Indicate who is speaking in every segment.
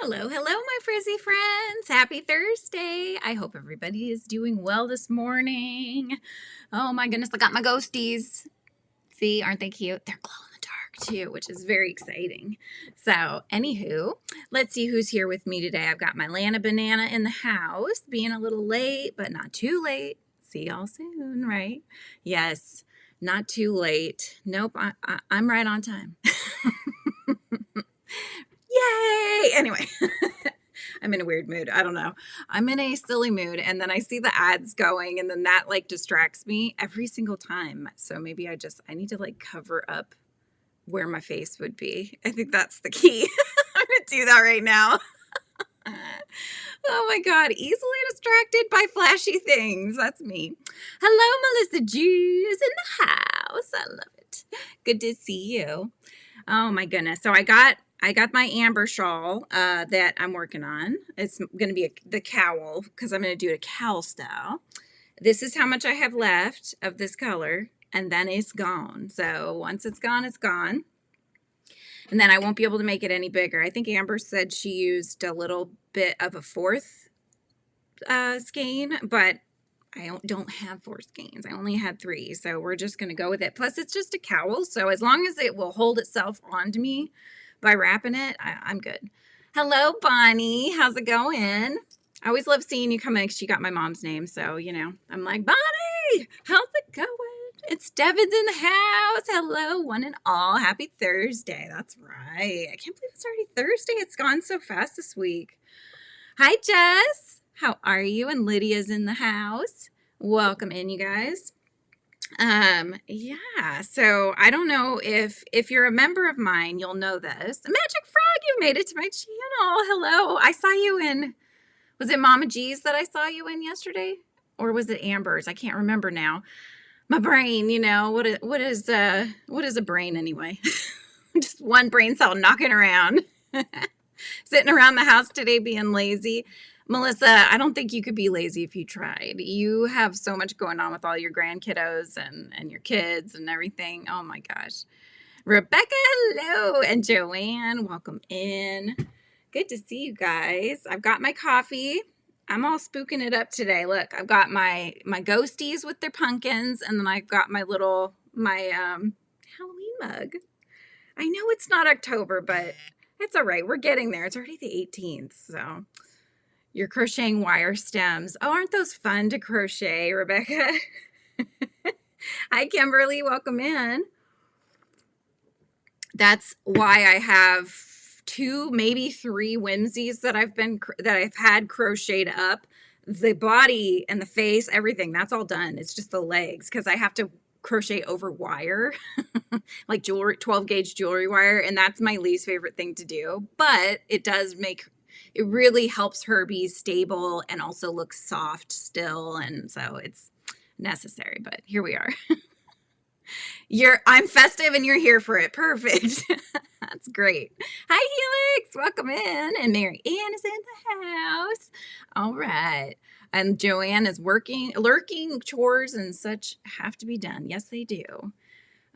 Speaker 1: Hello, hello, my frizzy friends. Happy Thursday. I hope everybody is doing well this morning. Oh my goodness, I got my ghosties. See, aren't they cute? They're glow in the dark too, which is very exciting. So, anywho, let's see who's here with me today. I've got my Lana Banana in the house, being a little late, but not too late. See y'all soon, right? Yes, not too late. Nope, I'm right on time. Yay! Anyway, I'm in a weird mood. I don't know. I'm in a silly mood, and then I see the ads going, and then that like distracts me every single time. So maybe I need to like cover up where my face would be. I think that's the key. I'm gonna do that right now. Oh my God, easily distracted by flashy things. That's me. Hello, Melissa Jews in the house. I love it. Good to see you. Oh my goodness. So I got my amber shawl that I'm working on. It's going to be the cowl because I'm going to do it a cowl style. This is how much I have left of this color, and then it's gone. So once it's gone, it's gone. And then I won't be able to make it any bigger. I think Amber said she used a little bit of a fourth skein, but I don't have 4 skeins. I only had 3, so we're just going to go with it. Plus, it's just a cowl, so as long as it will hold itself onto me by wrapping it, I'm good. Hello, Bonnie. How's it going? I always love seeing you come in because you got my mom's name, so, you know, I'm like, Bonnie, how's it going? It's Devin's in the house. Hello, one and all. Happy Thursday. That's right. I can't believe it's already Thursday. It's gone so fast this week. Hi, Jess. How are you? And Lydia's in the house. Welcome in, you guys. Yeah, so I don't know if you're a member of mine, you'll know this. Magic Frog, you made it to my channel. Hello. I saw you in, was it Mama G's that I saw you in yesterday? Or was it Amber's? I can't remember now. My brain, you know, what is a brain anyway? Just one brain cell knocking around. Sitting around the house today being lazy. Melissa, I don't think you could be lazy if you tried. You have so much going on with all your grandkiddos and your kids and everything. Oh my gosh. Rebecca, hello. And Joanne, welcome in. Good to see you guys. I've got my coffee. I'm all spooking it up today. Look, I've got my ghosties with their pumpkins, and then I've got my Halloween mug. I know it's not October, but it's all right. We're getting there. It's already the 18th, so you're crocheting wire stems. Oh, aren't those fun to crochet, Rebecca? Hi, Kimberly. Welcome in. That's why I have 2, maybe 3 Whimsies that I've had crocheted up. The body and the face, everything, that's all done. It's just the legs because I have to crochet over wire, like 12 gauge jewelry wire, and that's my least favorite thing to do. But it really helps her be stable and also look soft still, and so it's necessary. But here we are. I'm festive and you're here for it. Perfect. That's great. Hi, Helix. Welcome in. And Mary Ann is in the house. All right. And Joanne is lurking. Chores and such have to be done. Yes, they do.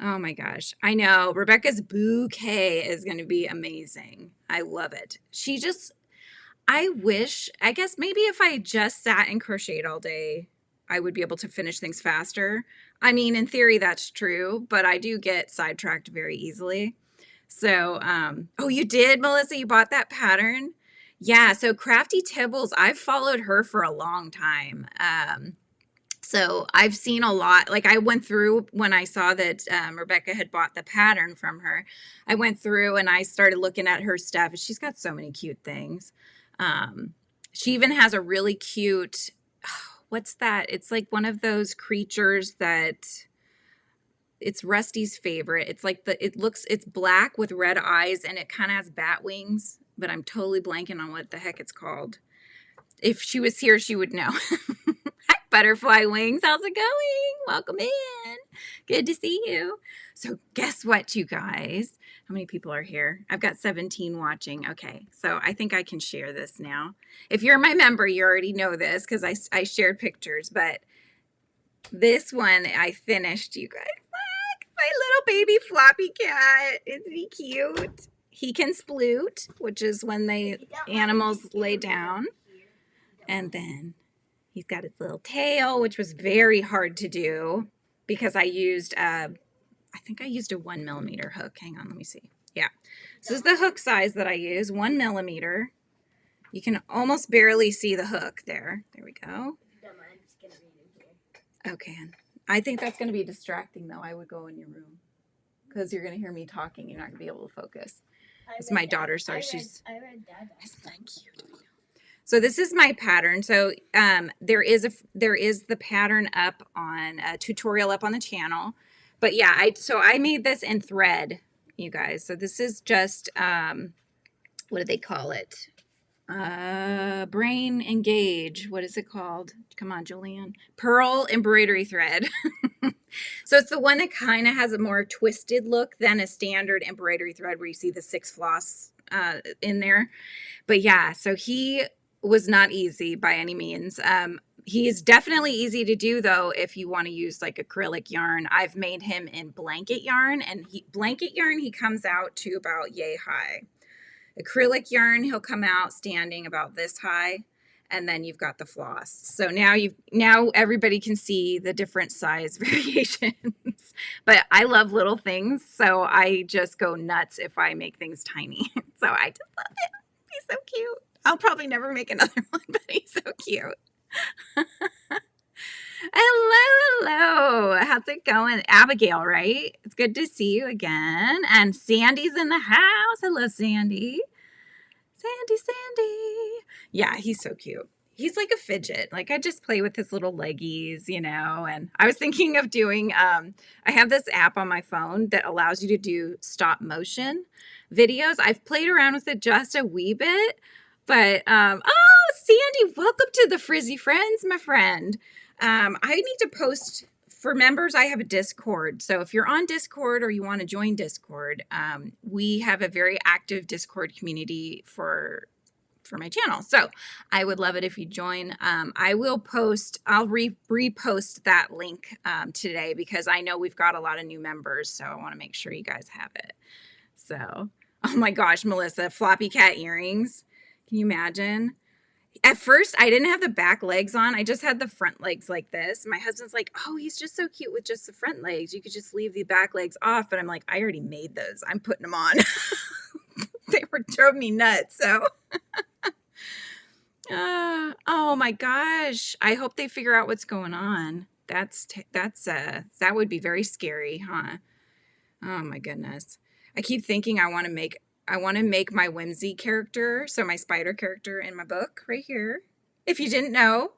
Speaker 1: Oh my gosh. I know. Rebecca's bouquet is going to be amazing. I love it. I guess maybe if I just sat and crocheted all day, I would be able to finish things faster. I mean, in theory, that's true, but I do get sidetracked very easily. So, oh, you did, Melissa? You bought that pattern? Yeah, so Crafty Tibbles, I've followed her for a long time. So I've seen a lot. Like I went through when I saw that Rebecca had bought the pattern from her. I went through and I started looking at her stuff. She's got so many cute things. She even has a really cute, what's that? It's like one of those creatures that it's Rusty's favorite. It's like it's black with red eyes and it kind of has bat wings, but I'm totally blanking on what the heck it's called. If she was here, she would know. Hi, Butterfly Wings. How's it going? Welcome in. Good to see you. So guess what, you guys? How many people are here? I've got 17 watching. Okay, so I think I can share this now. If you're my member, you already know this because I shared pictures, but this one I finished, you guys. Look, my little baby floppy cat. Isn't he cute? he can sploot, which is when animals lay down. And then he's got his little tail, which was very hard to do because I used, I think I used a 1 millimeter hook. Hang on, let me see. Yeah. This is the hook size that I use, 1 millimeter. You can almost barely see the hook there. There we go. Okay. I think that's going to be distracting, though. I would go in your room because you're going to hear me talking. You're not going to be able to focus. It's my daughter. Sorry, she's. I read Dada. Isn't that cute? So this is my pattern. So there is the pattern up on a tutorial up on the channel. But yeah, I made this in thread, you guys. So this is just what do they call it? Brain Engage. What is it called? Come on, Julianne. Pearl embroidery thread. So it's the one that kind of has a more twisted look than a standard embroidery thread where you see the 6 floss in there. But yeah, so he was not easy by any means. He is definitely easy to do though if you want to use like acrylic yarn. I've made him in blanket yarn, and blanket yarn he comes out to about yay high. Acrylic yarn he'll come out standing about this high, and then you've got the floss. So now everybody can see the different size variations. But I love little things, so I just go nuts if I make things tiny. So I just love it. He's so cute. I'll probably never make another one, but he's so cute. Hello. How's it going? Abigail, right? It's good to see you again. And Sandy's in the house. Hello, Sandy. Sandy. Yeah, he's so cute. He's like a fidget. Like I just play with his little leggies, you know. And I was thinking of doing, I have this app on my phone that allows you to do stop motion videos. I've played around with it just a wee bit. But, oh, Sandy, welcome to the Frizzy Friends, my friend. I need to post, for members, I have a Discord. So if you're on Discord or you want to join Discord, we have a very active Discord community for my channel. So I would love it if you join. I will post, I'll repost that link today because I know we've got a lot of new members. So I want to make sure you guys have it. So, oh my gosh, Melissa, floppy cat earrings. Can you imagine? At first, I didn't have the back legs on. I just had the front legs like this. My husband's like, oh, he's just so cute with just the front legs. You could just leave the back legs off. But I'm like, I already made those. I'm putting them on. They drove me nuts. So, oh my gosh. I hope they figure out what's going on. That would be very scary, huh? Oh my goodness. I keep thinking I want to make my Whimsy character, so my spider character in my book right here. If you didn't know,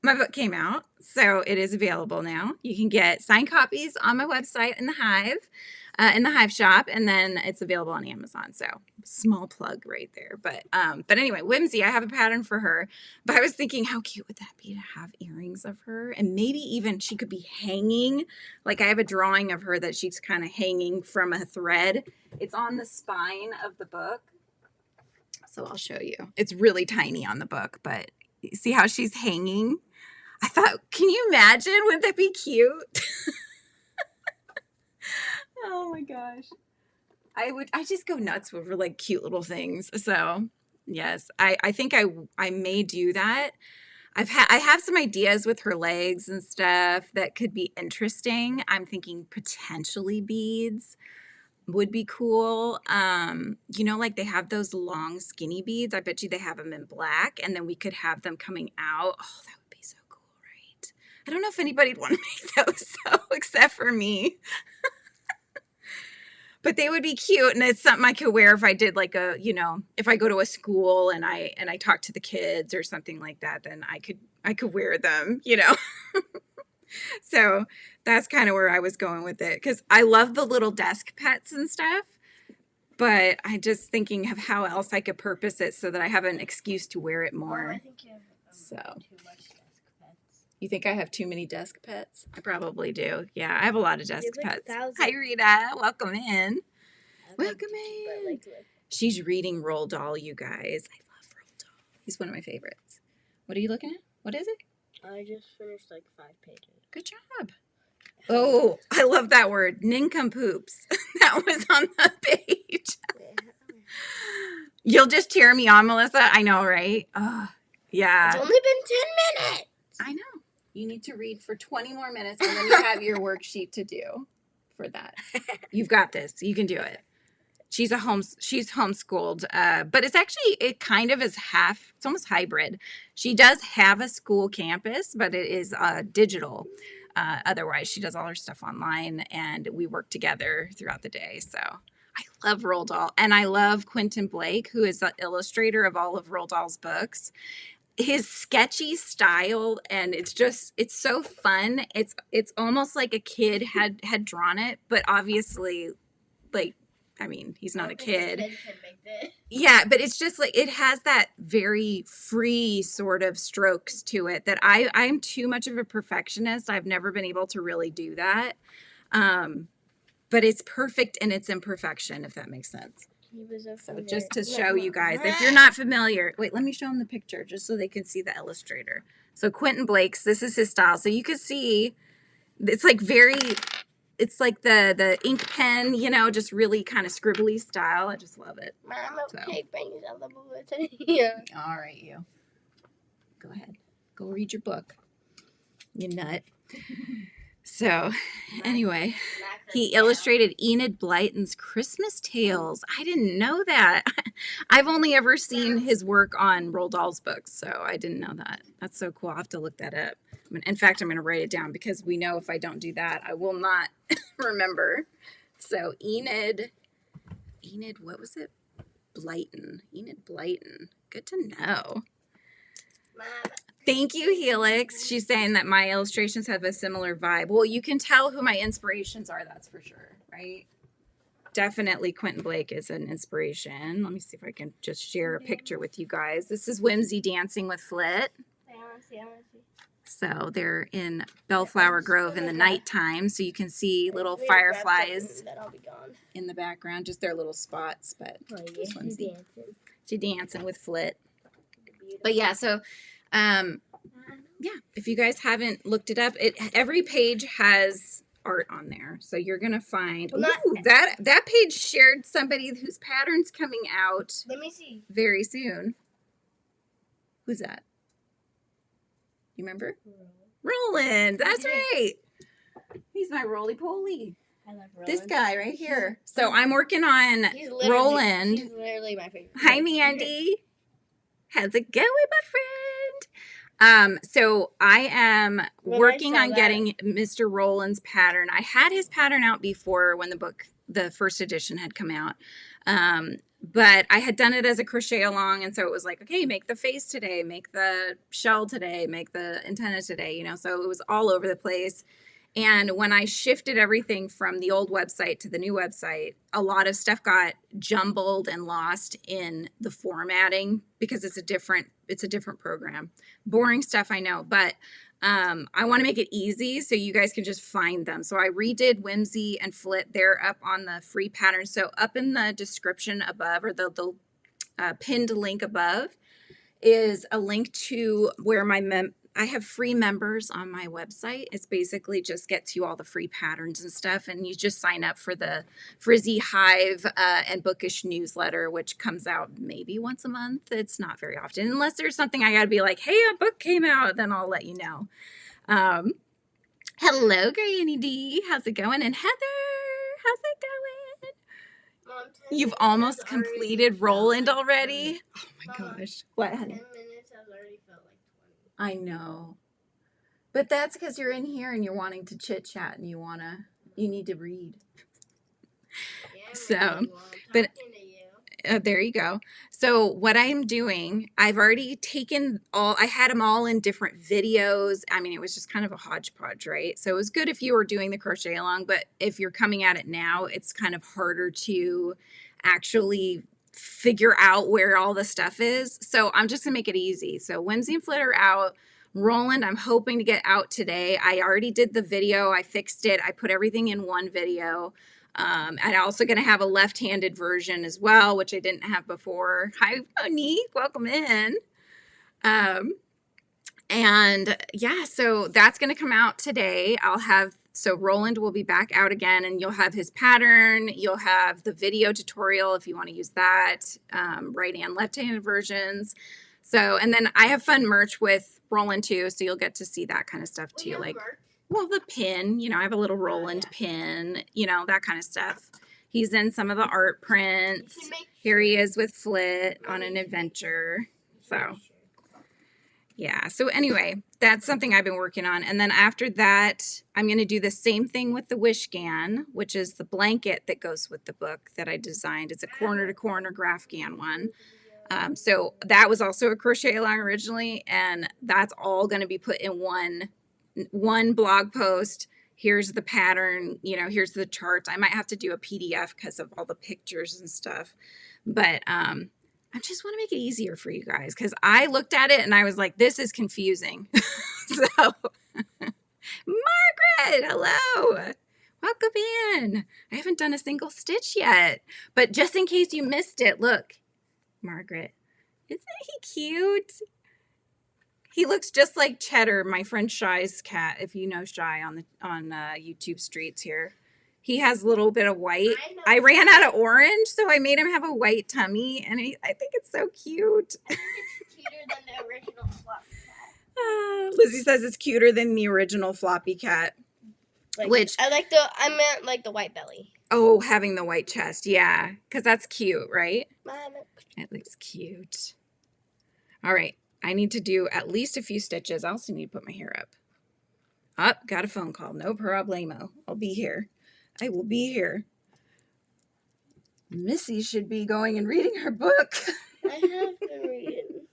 Speaker 1: my book came out, so it is available now. You can get signed copies on my website in the Hive shop, and then it's available on Amazon. So small plug right there. But anyway, Whimsy, I have a pattern for her. But I was thinking, how cute would that be to have earrings of her, and maybe even she could be hanging. Like I have a drawing of her that she's kind of hanging from a thread. It's on the spine of the book. So I'll show you. It's really tiny on the book, but see how she's hanging? I thought, can you imagine? Wouldn't that be cute? Oh my gosh. I just go nuts over like cute little things. So yes, I think I may do that. I have some ideas with her legs and stuff that could be interesting. I'm thinking potentially beads would be cool. You know, like they have those long skinny beads. I bet you they have them in black, and then we could have them coming out. Oh, that would be so cool, right? I don't know if anybody'd want to make those though, except for me. But they would be cute, and it's something I could wear if I did like a, you know, if I go to a school and I talk to the kids or something like that, then I could wear them, you know. So that's kind of where I was going with it, because I love the little desk pets and stuff, but I just thinking of how else I could purpose it so that I have an excuse to wear it more.
Speaker 2: I think you have too much desk pets.
Speaker 1: You think I have too many desk pets? I probably do. Yeah, I have a lot of desk
Speaker 2: like
Speaker 1: pets.
Speaker 2: 1,000.
Speaker 1: Hi, Rita. Welcome in. Welcome in.
Speaker 2: Like,
Speaker 1: She's reading Roald Dahl, you guys. I love Roald Dahl. He's one of my favorites. What are you looking at? What is it?
Speaker 2: I just finished like 5 pages.
Speaker 1: Good job. Oh, I love that word. Nincompoops. That was on the page. You'll just cheer me on, Melissa. I know, right? Oh, yeah.
Speaker 2: It's only been 10 minutes.
Speaker 1: I know. You need to read for 20 more minutes, and then you have your worksheet to do for that. You've got this. You can do it. She's homeschooled, but it kind of is half, it's almost hybrid. She does have a school campus, but it is digital. Otherwise, she does all her stuff online, and we work together throughout the day. So I love Roald Dahl, and I love Quentin Blake, who is the illustrator of all of Roald Dahl's books. His sketchy style, and it's so fun. It's almost like a kid had drawn it, but obviously, like, I mean, he's not a kid. Yeah, but it's just like it has that very free sort of strokes to it that I'm too much of a perfectionist. I've never been able to really do that. But it's perfect in its imperfection, if that makes sense. So just to show you guys, if you're not familiar, wait, let me show them the picture just so they can see the illustrator. So Quentin Blake's, this is his style. So you can see it's like it's like the ink pen, you know, just really kind of scribbly style. I just love it.
Speaker 2: Mom, okay, bring it on the bulletin here.
Speaker 1: All right, you. Go ahead. Go read your book. You nut. So, anyway, he illustrated Enid Blyton's Christmas Tales. I didn't know that. I've only ever seen his work on Roald Dahl's books, so I didn't know that. That's so cool. I'll have to look that up. In fact, I'm going to write it down because we know if I don't do that, I will not remember. So, Enid, what was it? Blyton. Enid Blyton. Good to know.
Speaker 2: Mom.
Speaker 1: Thank you, Helix. She's saying that my illustrations have a similar vibe. Well, you can tell who my inspirations are, that's for sure, right? Definitely Quentin Blake is an inspiration. Let me see if I can just share a picture with you guys. This is Whimsy dancing with Flit.
Speaker 2: I want to see.
Speaker 1: So they're in Bellflower Grove in the nighttime, so you can see little fireflies in the background, just their little spots, but
Speaker 2: She's dancing.
Speaker 1: She's dancing with Flit. But yeah, so yeah, if you guys haven't looked it up, every page has art on there. So you're gonna find that page shared somebody whose pattern's coming out.
Speaker 2: Let me see.
Speaker 1: Very soon. Who's that? You remember? Roland. That's right. He's my roly-poly.
Speaker 2: I love Roland.
Speaker 1: This guy right here. So I'm working on Roland.
Speaker 2: He's literally my favorite.
Speaker 1: Hi, Mandy. How's it going, my friend? So I am working on getting Mr. Roland's pattern. I had his pattern out before when the first edition had come out. But I had done it as a crochet along, and so it was like, okay, make the face today, make the shell today, make the antenna today, you know, so it was all over the place. And when I shifted everything from the old website to the new website, a lot of stuff got jumbled and lost in the formatting because it's a different program. Boring stuff, I know, but I want to make it easy so you guys can just find them. So I redid Whimsy and Flit. They're up on the free pattern. So up in the description above, or the pinned link above, is a link to where I have free members on my website. It's basically just gets you all the free patterns and stuff, and you just sign up for the Frizzy Hive and Bookish newsletter, which comes out maybe once a month. It's not very often, unless there's something I gotta be like, hey, a book came out, then I'll let you know. Hello, Granny D. How's it going? And Heather, how's it going?
Speaker 2: Mom,
Speaker 1: You've almost completed Roland already? Oh my gosh. What, honey?
Speaker 2: 10 minutes has already felt like 20.
Speaker 1: I know. But that's because you're in here and you're wanting to chit chat and you need to read.
Speaker 2: Yeah,
Speaker 1: So, but there you go. So what I'm doing, I've already taken I had them all in different videos. I mean, it was just kind of a hodgepodge, right? So it was good if you were doing the crochet along, but if you're coming at it now, it's kind of harder to actually figure out where all the stuff is. So I'm just gonna make it easy. So Whimsy and Flit are out. Roland, I'm hoping to get out today. I already did the video. I fixed it. I put everything in one video. And I'm also going to have a left-handed version as well, which I didn't have before. Hi, Monique. Welcome in. And yeah, so that's going to come out today. I'll have So Roland will be back out again, and you'll have his pattern. You'll have the video tutorial if you want to use that, right and left-handed versions. So, and then I have fun merch with Roland too, so you'll get to see that kind of stuff too. Like, well, the pin, you know, I have a little Roland pin, you know, that kind of stuff. He's in some of the art prints. Here he is with Flit on an adventure. So, yeah. So anyway, that's something I've been working on. And then after that, I'm going to do the same thing with the Wishgan, which is the blanket that goes with the book that I designed. It's a corner-to-corner Graphgan one. So that was also a crochet along originally, and that's all going to be put in one blog post. Here's the pattern, you know, here's the charts. I might have to do a PDF because of all the pictures and stuff. But I just want to make it easier for you guys because I looked at it and I was like, this is confusing. So, Margaret, hello. Welcome in. I haven't done a single stitch yet. But just in case you missed it, look, Margaret, isn't he cute? He looks just like Cheddar, my friend Shy's cat, if you know Shy on YouTube streets here. He has a little bit of white. I ran out of orange, so I made him have a white tummy, and I think it's so cute.
Speaker 2: I think it's cuter than the original floppy cat.
Speaker 1: Lizzie says it's cuter than the original floppy cat.
Speaker 2: Like,
Speaker 1: Which
Speaker 2: I meant like the white belly.
Speaker 1: Oh, having the white chest, yeah, because that's cute, right?
Speaker 2: Mama.
Speaker 1: It looks cute. All right. I need to do at least a few stitches. I also need to put my hair up. Up, got a phone call. No problemo. I'll be here. I will be here. Missy should be going and reading her book.
Speaker 2: I have been reading.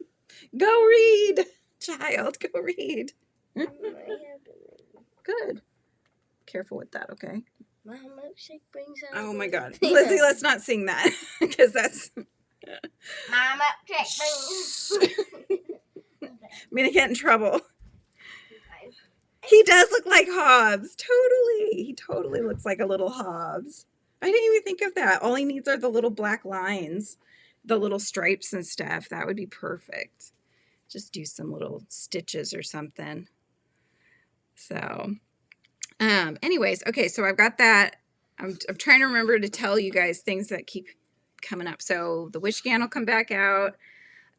Speaker 1: Go read, child. Go read.
Speaker 2: I have been reading.
Speaker 1: Good. Careful with that, okay?
Speaker 2: My milkshake brings out.
Speaker 1: Oh my God. Lizzie, let's not sing that because that's.
Speaker 2: My milkshake brings.
Speaker 1: I'm going to get in trouble. He does look like Hobbs. Totally. He totally looks like a little Hobbs. I didn't even think of that. All he needs are the little black lines, the little stripes and stuff. That would be perfect. Just do some little stitches or something. So, anyways, okay, so I've got that. I'm trying to remember to tell you guys things that keep coming up. So the Wishgan will come back out.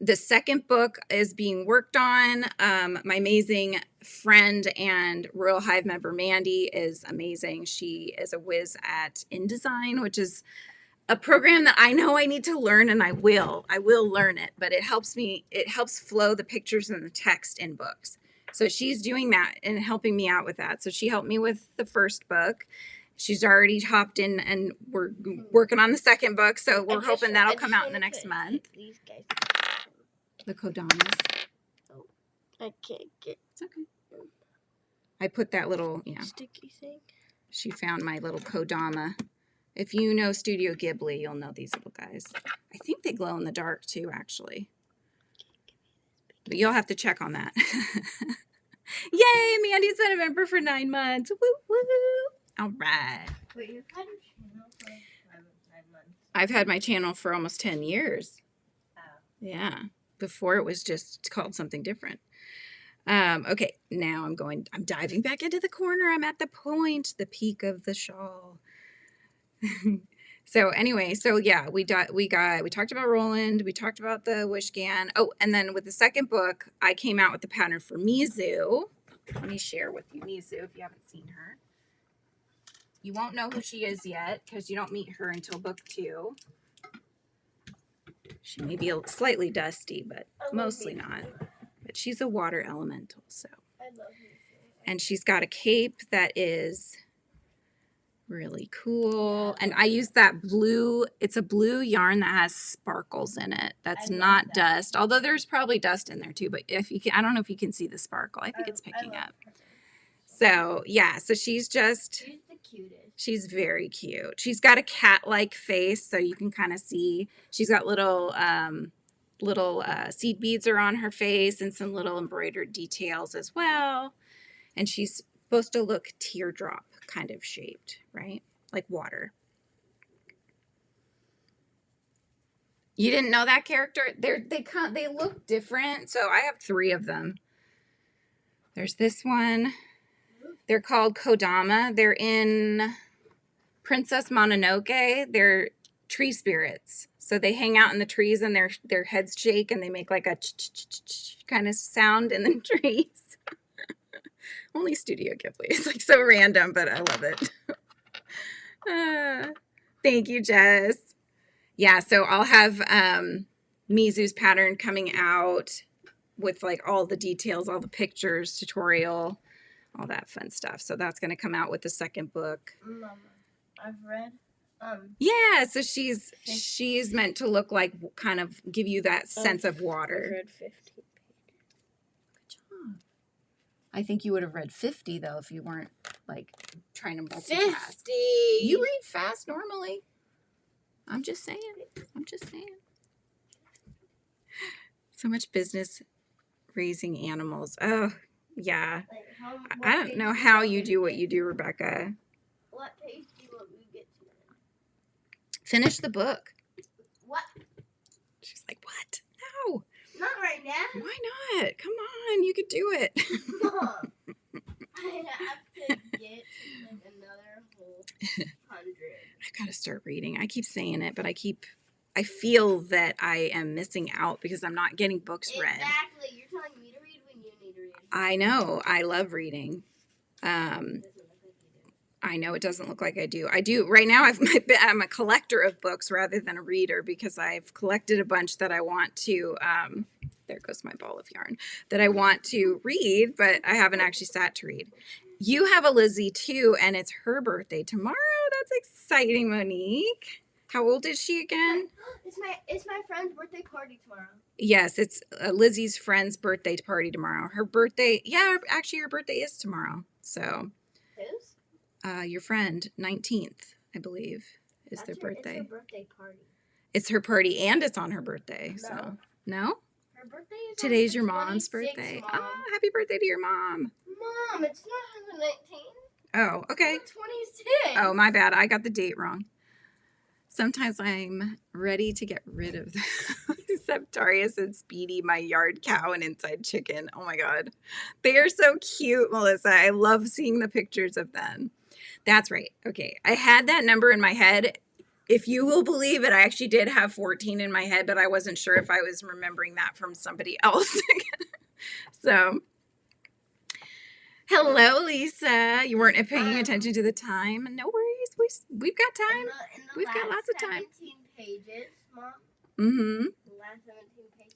Speaker 1: The second book is being worked on. My amazing friend and Royal Hive member Mandy is amazing. She is a whiz at InDesign, which is a program that I know I need to learn, and I will learn it, but it helps flow the pictures and the text in books. So she's doing that and helping me out with that. So she helped me with the first book. She's already hopped in and we're working on the second book. So we're hoping that'll come out in the next month.
Speaker 2: These guys.
Speaker 1: The Kodamas.
Speaker 2: Oh, I can't get.
Speaker 1: It's okay. I put that little,
Speaker 2: sticky thing.
Speaker 1: She found my little Kodama. If you know Studio Ghibli, you'll know these little guys. I think they glow in the dark too, actually. But you'll have to check on that. Yay! Mandy's been a member for 9 months. Woo woo! All right.
Speaker 2: Wait, you've had your channel for 9 months?
Speaker 1: I've had my channel for almost 10 years.
Speaker 2: Oh.
Speaker 1: Yeah. Before it was just called something different. Okay, now I'm diving back into the corner. I'm at the point, the peak of the shawl. So anyway, so yeah, we talked about Roland, we talked about the Wishgan. Oh, and then with the second book, I came out with the pattern for Mizu. Let me share with you Mizu if you haven't seen her. You won't know who she is yet because you don't meet her until book 2. She may be slightly dusty, but mostly not. But she's a water elemental, so.
Speaker 2: I love her.
Speaker 1: And she's got a cape that is really cool. And I use that blue, it's a blue yarn that has sparkles in it. That's not dust, although there's probably dust in there too, but if you can, I don't know if you can see the sparkle. I think it's picking up. So yeah, so she's the
Speaker 2: cutest.
Speaker 1: She's very cute. She's got a cat-like face, so you can kind of see. She's got little seed beads are on her face and some little embroidered details as well. And she's supposed to look teardrop kind of shaped, right? Like water. You didn't know that character? They look different. So I have 3 of them. There's this one. They're called Kodama. They're in Princess Mononoke. They're tree spirits. So they hang out in the trees and their heads shake and they make like a kind of sound in the trees. Only Studio Ghibli. It's like so random, but I love it. Thank you, Jess. Yeah, so I'll have Mizu's pattern coming out with like all the details, all the pictures, tutorial, all that fun stuff. So that's going to come out with the second book.
Speaker 2: Mama, I've read.
Speaker 1: Yeah, so she's meant to look like kind of give you that sense of water.
Speaker 2: I've read 15 pages.
Speaker 1: Good job. I think you would have read 50 though if you weren't like trying to multitask.
Speaker 2: 50.
Speaker 1: You read fast normally. I'm just saying. So much business raising animals. Oh, yeah.
Speaker 2: Like
Speaker 1: I don't know how you do what you do, Rebecca.
Speaker 2: What page do you want me to get to?
Speaker 1: Finish the book.
Speaker 2: What?
Speaker 1: She's like, what? No.
Speaker 2: Not right now.
Speaker 1: Why not? Come on, you could do it.
Speaker 2: Mom, I have to get like another whole 100.
Speaker 1: I gotta start reading. I keep saying it, but I feel that I am missing out because I'm not getting books read.
Speaker 2: Exactly. You're telling me to read when you need to read.
Speaker 1: I know. I love reading.
Speaker 2: It doesn't look like you do.
Speaker 1: I know it doesn't look like I do. I do. Right now, I'm a collector of books rather than a reader because I've collected a bunch that I want to, there goes my ball of yarn, that I want to read, but I haven't actually sat to read. You have a Lizzie too, and it's her birthday tomorrow. That's exciting, Monique. How old is she again?
Speaker 2: It's my friend's birthday party tomorrow.
Speaker 1: Yes, it's Lizzie's friend's birthday party tomorrow. Her birthday, yeah, actually her birthday is tomorrow. So,
Speaker 2: Whose?
Speaker 1: your friend, 19th, I believe, is their birthday.
Speaker 2: It's her birthday party.
Speaker 1: It's her party and it's on her birthday.
Speaker 2: No.
Speaker 1: So, no?
Speaker 2: Her birthday is
Speaker 1: Today's
Speaker 2: on
Speaker 1: your
Speaker 2: the
Speaker 1: mom's
Speaker 2: 26th,
Speaker 1: birthday.
Speaker 2: Mom.
Speaker 1: Oh, happy birthday to your mom.
Speaker 2: Mom, it's not the 19th.
Speaker 1: Oh, okay.
Speaker 2: It's the 26th.
Speaker 1: Oh, my bad. I got the date wrong. Sometimes I'm ready to get rid of Septarius and Speedy, my yard cow and inside chicken. Oh my God. They are so cute, Melissa. I love seeing the pictures of them. That's right. Okay. I had that number in my head. If you will believe it, I actually did have 14 in my head, but I wasn't sure if I was remembering that from somebody else. So, hello, Lisa. You weren't paying attention to the time. No worries. We've got time. We've got lots of time.
Speaker 2: 17 pages, Mom.
Speaker 1: Mm-hmm.
Speaker 2: The last 17 pages.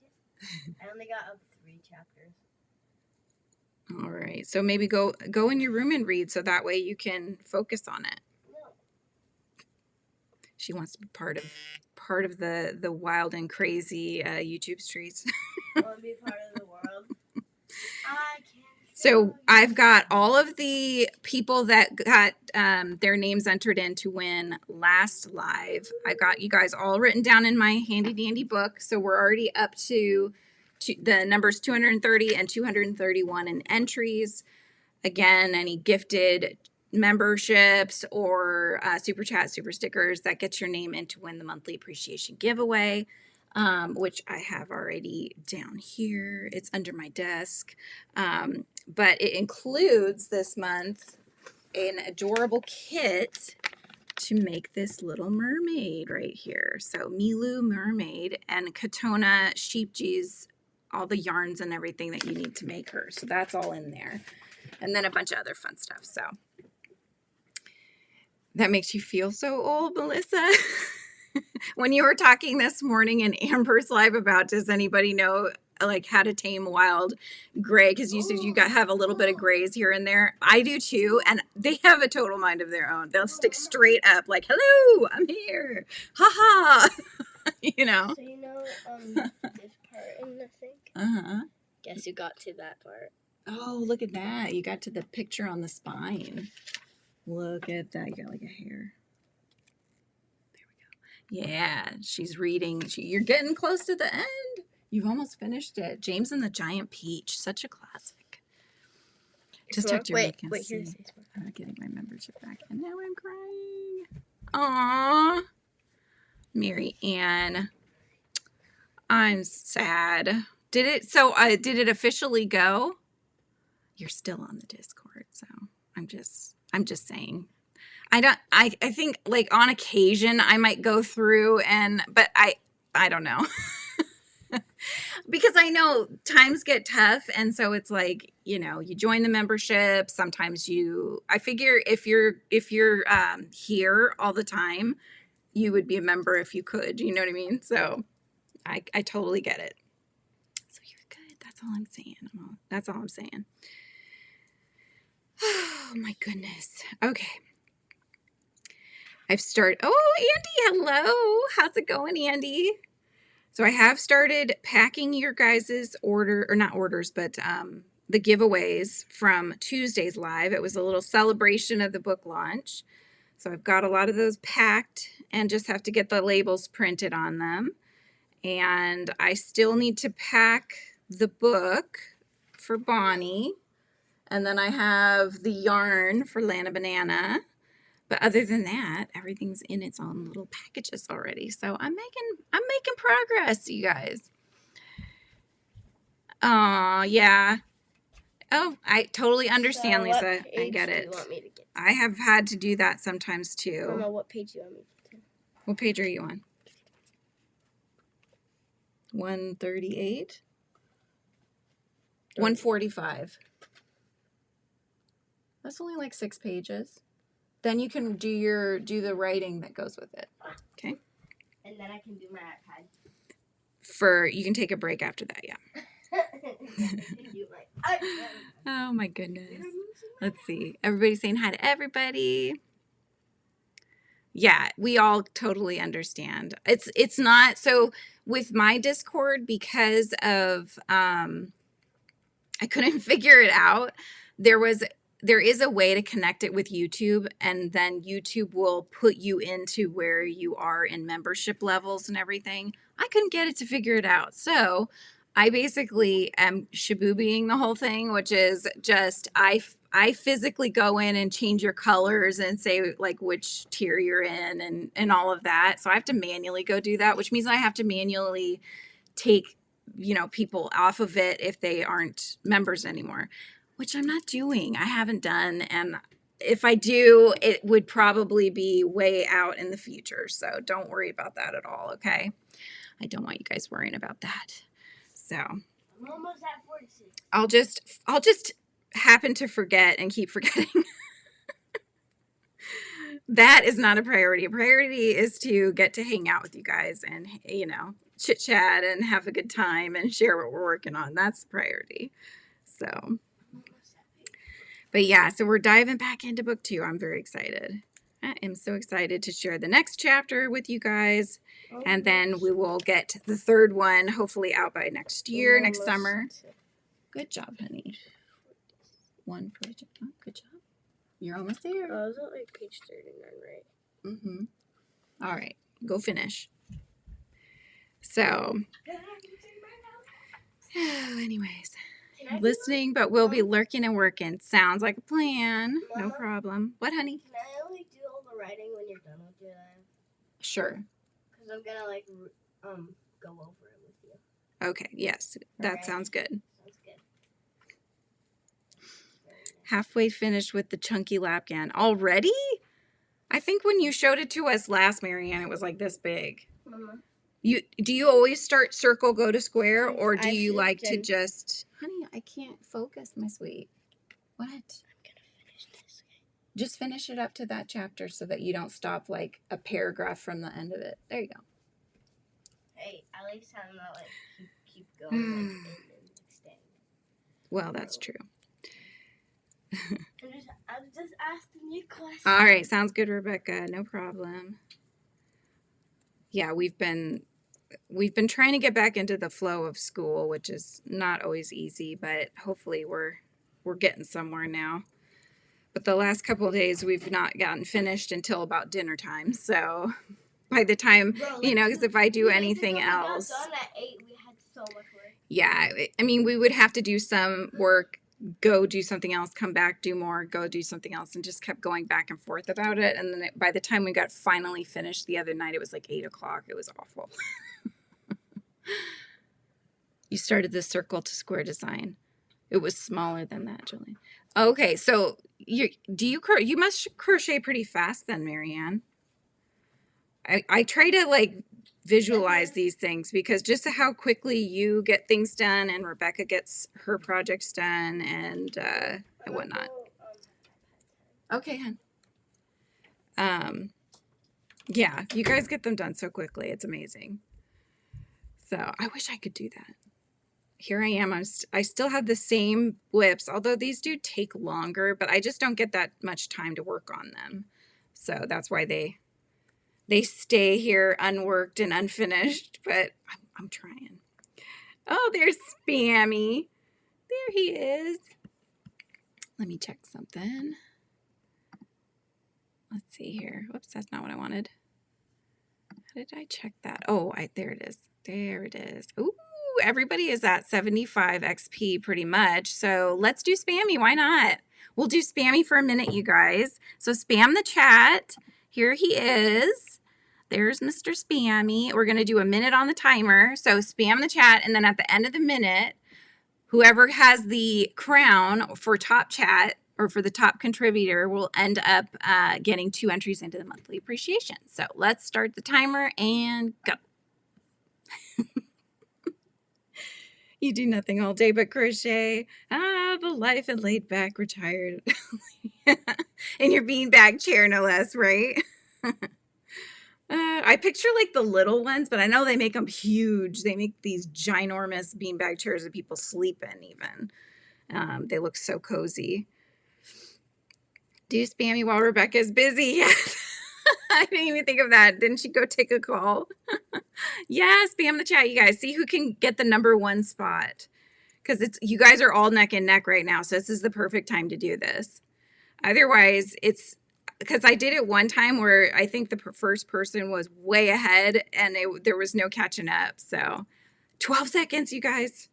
Speaker 2: I only got up 3 chapters.
Speaker 1: All right. So maybe go in your room and read so that way you can focus on it.
Speaker 2: No.
Speaker 1: She wants to be part of the wild and crazy YouTube streets.
Speaker 2: I want to be part of the world. I can't.
Speaker 1: So I've got all of the people that got their names entered in to win last live. I got you guys all written down in my handy dandy book. So we're already up to the numbers 230 and 231 in entries. Again, any gifted memberships or super chat, super stickers, that gets your name in to win the monthly appreciation giveaway. Which I have already down here. It's under my desk. But it includes this month an adorable kit to make this little mermaid right here. So Milu mermaid and Katona sheepjees, all the yarns and everything that you need to make her. So that's all in there. And then a bunch of other fun stuff. So that makes you feel so old, Melissa. When you were talking this morning in Amber's live about, does anybody know like how to tame wild gray? Because you said you have a little bit of grays here and there. I do too, and they have a total mind of their own. They'll stick straight up like, "Hello, I'm here, ha ha." You know.
Speaker 2: So you know this part in the thing. Guess who got to that part?
Speaker 1: Oh, look at that! You got to the picture on the spine. Look at that! You got like a hair. Yeah, she's reading. You're getting close to the end. You've almost finished it. James and the Giant Peach, such a classic. Just checked your
Speaker 2: Wait, here's this one.
Speaker 1: I'm getting my membership back, and now I'm crying. Aww, Mary Ann, I'm sad. Did it officially go? You're still on the Discord, so I'm just saying. I think like on occasion I might go through but I don't know. Because I know times get tough, and so it's like, you join the membership. Sometimes I figure if you're here all the time, you would be a member if you could, you know what I mean? So I totally get it. So you're good. That's all I'm saying. That's all I'm saying. Oh my goodness. Okay. I've started. Oh, Andy, hello. How's it going, Andy? So I have started packing your guys' order, or not orders, but the giveaways from Tuesday's live. It was a little celebration of the book launch. So I've got a lot of those packed and just have to get the labels printed on them. And I still need to pack the book for Bonnie. And then I have the yarn for Lana Banana. But other than that, everything's in its own little packages already. So I'm making progress, you guys. Oh, yeah. Oh, I totally understand,
Speaker 2: So
Speaker 1: Lisa. I get it.
Speaker 2: Do you want me to get?
Speaker 1: I have had to do that sometimes too.
Speaker 2: Mama, what page do you want me to get to?
Speaker 1: What page are you on? 138? 145. That's only like 6 pages. Then you can do the writing that goes with it. Okay?
Speaker 2: And then I can do my iPad.
Speaker 1: You can take a break after that, yeah. Oh my goodness. Let's see. Everybody's saying hi to everybody. Yeah, we all totally understand. It's not so with my Discord, because of I couldn't figure it out. There is a way to connect it with YouTube, and then YouTube will put you into where you are in membership levels and everything. I couldn't get it to figure it out. So I basically am shaboobying the whole thing, which is just I physically go in and change your colors and say like which tier you're in and all of that. So I have to manually go do that, which means I have to manually take, people off of it if they aren't members anymore, which I'm not doing. I haven't done. And if I do, it would probably be way out in the future. So don't worry about that at all. Okay. I don't want you guys worrying about that. So
Speaker 2: I'm almost at 46.
Speaker 1: I'll just happen to forget and keep forgetting. That is not a priority. A priority is to get to hang out with you guys and, chit chat and have a good time and share what we're working on. That's the priority. So, but yeah, so we're diving back into book 2. I'm very excited. I am so excited to share the next chapter with you guys. And then we will get the 3rd one hopefully out by next year, next summer. Good job, honey. 140. Oh, good job. You're almost there.
Speaker 2: I was at like page 39, right?
Speaker 1: Mm-hmm. All right. Go finish. So, anyways, listening, but we'll be lurking and working. Sounds like a plan.
Speaker 2: Mama?
Speaker 1: No problem. What, honey?
Speaker 2: Can I only do all the writing when you're done with your live?
Speaker 1: Sure.
Speaker 2: Because I'm gonna like go over it with you.
Speaker 1: Okay. Yes, that
Speaker 2: Alright.
Speaker 1: sounds good.
Speaker 2: Sounds good.
Speaker 1: Halfway finished with the chunky lapgan already. I think when you showed it to us last, Marianne, it was like this big.
Speaker 2: Mama.
Speaker 1: Do you always start circle, go to square, or do you like to
Speaker 2: did.
Speaker 1: just, honey, I can't focus, my sweet. What?
Speaker 2: I'm gonna finish this.
Speaker 1: Just finish it up to that chapter so that you don't stop like a paragraph from the end of it. There you go.
Speaker 2: Hey, I like sounding that like keep going and extend.
Speaker 1: Well, that's true.
Speaker 2: I'm just asking you questions.
Speaker 1: All right, sounds good, Rebecca. No problem. Yeah, we've been trying to get back into the flow of school, which is not always easy, but hopefully we're getting somewhere now. But the last couple of days we've not gotten finished until about dinner time. So by the time, because if I do anything else,
Speaker 2: We got done at 8. We had so much work.
Speaker 1: yeah, I mean, we would have to do some work, go do something else, come back, do more, go do something else, and just kept going back and forth about it. And then by the time we got finally finished the other night, it was like 8 o'clock. It was awful. You started the circle to square design. It was smaller than that, Julian. Okay, so you must crochet pretty fast then, Marianne. I try to like visualize these things because just how quickly you get things done and Rebecca gets her projects done and whatnot. Okay, hon. Yeah, you guys get them done so quickly. It's amazing. So I wish I could do that. Here I am. I still have the same whips, although these do take longer, but I just don't get that much time to work on them. So that's why they stay here unworked and unfinished, but I'm trying. Oh, there's Spammy. There he is. Let me check something. Let's see here. Whoops, that's not what I wanted. How did I check that? Oh, there it is. There it is. Ooh, everybody is at 75 XP pretty much. So let's do Spammy. Why not? We'll do Spammy for a minute, you guys. So spam the chat. Here he is. There's Mr. Spammy. We're going to do a minute on the timer. So spam the chat, and then at the end of the minute, whoever has the crown for top chat or for the top contributor will end up getting 2 entries into the monthly appreciation. So let's start the timer and go. You do nothing all day but crochet. Ah, the life and laid back, retired. In your beanbag chair, no less, right? I picture like the little ones, but I know they make them huge. They make these ginormous beanbag chairs that people sleep in even. They look so cozy. Do Spammy while Rebecca's busy. I didn't even think of that. Didn't she go take a call? Yeah, spam the chat, you guys. See who can get the #1 spot. Because you guys are all neck and neck right now, so this is the perfect time to do this. Otherwise, it's because I did it one time where I think the first person was way ahead and there was no catching up. So 12 seconds, you guys.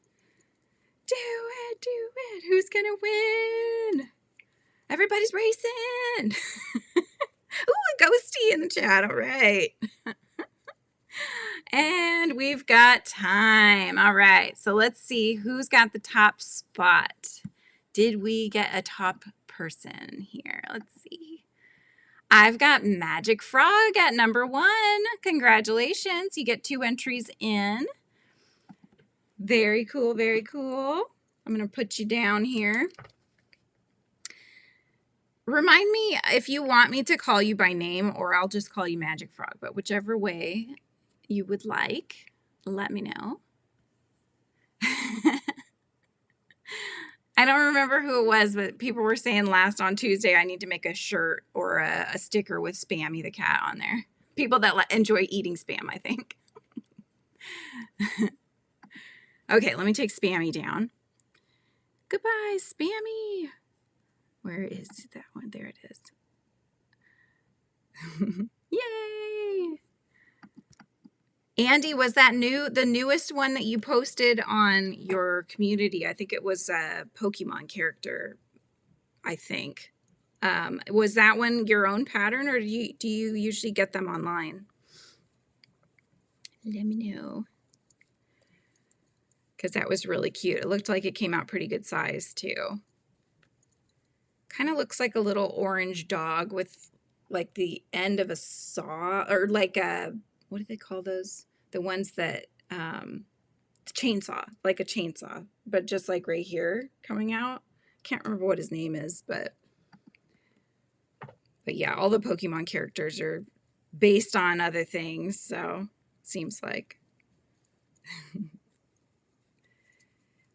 Speaker 1: Do it, do it. Who's going to win? Everybody's racing. Ooh, a ghosty in the chat. All right. And we've got time. All right. So let's see who's got the top spot. Did we get a top person here? Let's see. I've got Magic Frog at #1. Congratulations. You get 2 entries in. Very cool. Very cool. I'm going to put you down here. Remind me if you want me to call you by name or I'll just call you Magic Frog, but whichever way you would like, let me know. I don't remember who it was, but people were saying last on Tuesday I need to make a shirt or a sticker with Spammy the cat on there. People that enjoy eating Spam, I think. Okay, let me take Spammy down. Goodbye, Spammy. Where is that one? There it is. Yay! Andy, was that the newest one that you posted on your community? I think it was a Pokemon character, I think. Was that one your own pattern or do you usually get them online? Let me know. Because that was really cute. It looked like it came out pretty good size too. Kind of looks like a little orange dog with like the end of a saw or like a, what do they call those? The ones that, chainsaw, like a chainsaw, but just like right here coming out. Can't remember what his name is, but yeah, all the Pokemon characters are based on other things. So seems like.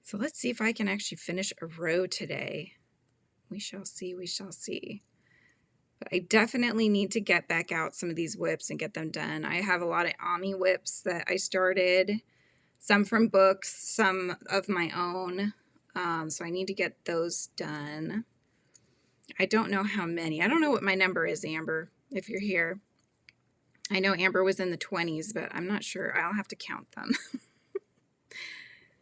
Speaker 1: So let's see if I can actually finish a row today. We shall see, we shall see. But I definitely need to get back out some of these whips and get them done. I have a lot of Ami whips that I started, some from books, some of my own. So I need to get those done. I don't know how many. I don't know what my number is, Amber, if you're here. I know Amber was in the 20s, but I'm not sure. I'll have to count them.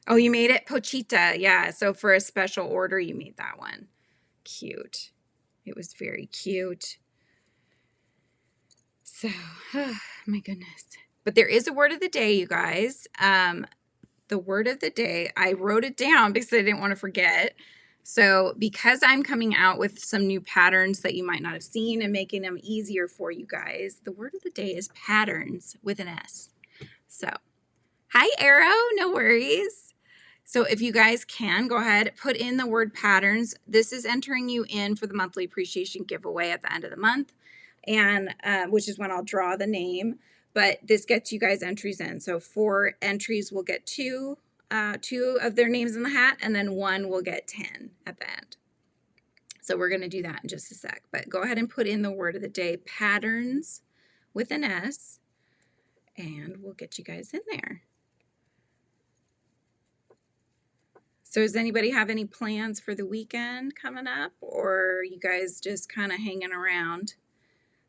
Speaker 1: Oh, you made it? Pochita. Yeah, so for a special order, you made that one. Cute. It was very cute. So, oh, my goodness. But there is a word of the day, you guys. the word of the day. I wrote it down because I didn't want to forget. So because I'm coming out with some new patterns that you might not have seen and making them easier for you guys, the word of the day is patterns with an S. So, hi Arrow, no worries. So if you guys can, go ahead, put in the word patterns. This is entering you in for the monthly appreciation giveaway at the end of the month, and which is when I'll draw the name. But this gets you guys entries in. So 4 entries will get 2 of their names in the hat, and then 1 will get 10 at the end. So we're going to do that in just a sec. But go ahead and put in the word of the day, patterns with an S, and we'll get you guys in there. So does anybody have any plans for the weekend coming up, or you guys just kind of hanging around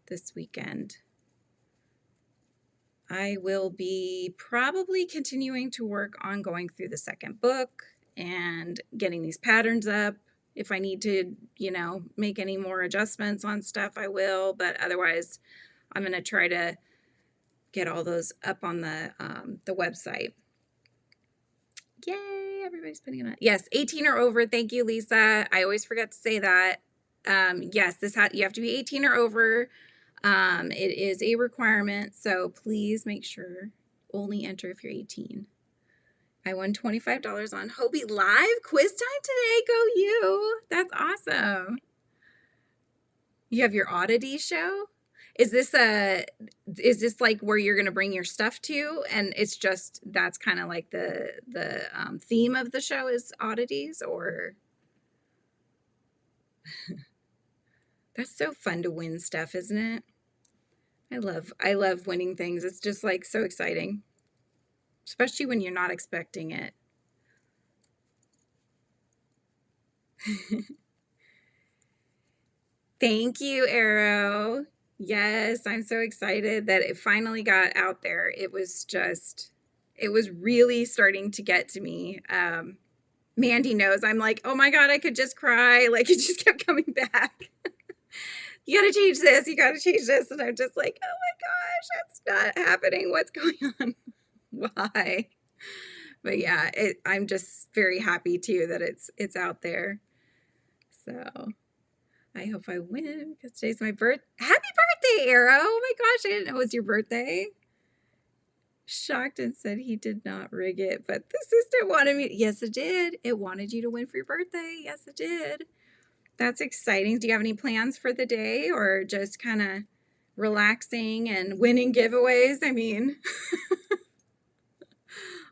Speaker 1: this weekend? I will be probably continuing to work on going through the second book and getting these patterns up. If I need to, you know, make any more adjustments on stuff, I will, but otherwise I'm going to try to get all those up on the website. Yay, everybody's putting it on. Yes, 18 or over. Thank you, Lisa. I always forget to say that. Yes, you have to be 18 or over. It is a requirement, so please make sure only enter if you're 18. I won $25 on Hobie Live quiz time today. Go you. That's awesome. You have your oddity show? Is this like where you're going to bring your stuff to, and it's just, that's kind of like the theme of the show is oddities, or? That's so fun to win stuff, isn't it? I love winning things. It's just like so exciting, especially when you're not expecting it. Thank you, Arrow. Yes, I'm so excited that it finally got out there. It was really starting to get to me. Mandy knows I'm like, oh my God, I could just cry. Like, it just kept coming back. You got to change this. You got to change this. And I'm just like, oh my gosh, that's not happening. What's going on? Why? But yeah, I'm just very happy too that it's out there. So I hope I win because today's my birthday. Happy birthday, Arrow. Oh my gosh, I didn't know it was your birthday. Shocked and said he did not rig it, but the sister wanted me. Yes, it did. It wanted you to win for your birthday. Yes, it did. That's exciting. Do you have any plans for the day, or just kind of relaxing and winning giveaways? I mean,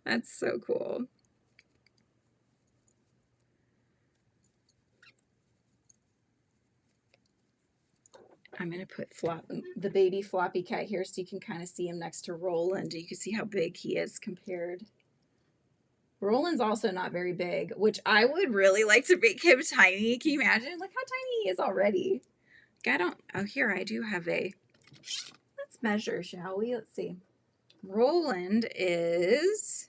Speaker 1: that's so cool. I'm going to put the baby floppy cat here so you can kind of see him next to Roland. You can see how big he is compared. Roland's also not very big, which I would really like to make him tiny. Can you imagine? Look how tiny he is already. Oh, here I do have let's measure, shall we? Let's see. Roland is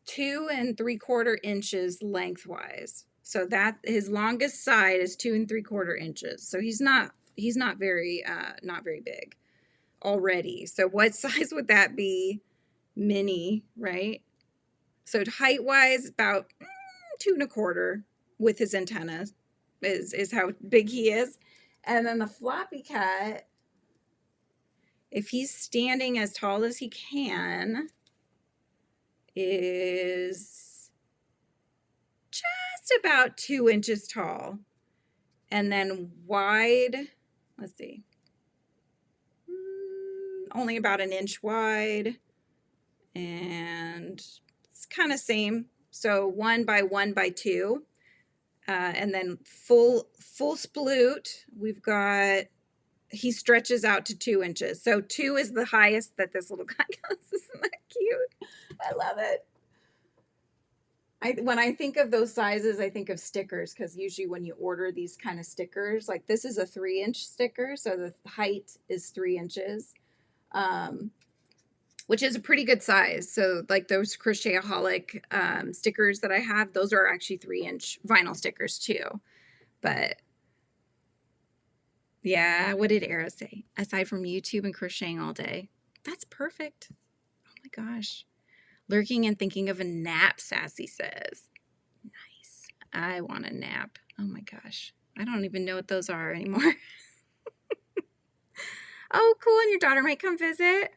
Speaker 1: 2 3/4 inches lengthwise. So that his longest side is 2 3/4 inches. So he's not very big already. So what size would that be? Mini, right? So height wise, about 2 1/4 with his antennas is how big he is. And then the floppy cat, if he's standing as tall as he can, is just about 2 inches tall. And then wide, let's see, only about 1 inch wide. And it's kind of same. So 1 by 1 by 2. And then full sploot, we've got, he stretches out to 2 inches. So 2 is the highest that this little guy goes. Isn't that cute? I love it. When I think of those sizes, I think of stickers, because usually when you order these kind of stickers, like this is a 3-inch sticker, so the height is 3 inches, which is a pretty good size. So like those Crochetaholic stickers that I have, those are actually 3-inch vinyl stickers too. But yeah, what did Ara say? Aside from YouTube and crocheting all day. That's perfect. gosh. Lurking and thinking of a nap, Sassy says. Nice. I want a nap. Oh my gosh. I don't even know what those are anymore. Oh, cool. And your daughter might come visit.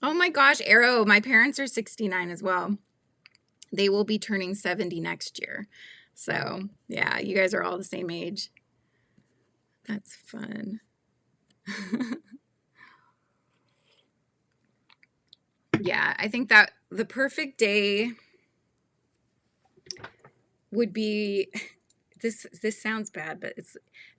Speaker 1: Oh my gosh, Arrow. My parents are 69 as well. They will be turning 70 next year. So, yeah, you guys are all the same age. That's fun. Yeah, I think that the perfect day would be this sounds bad, but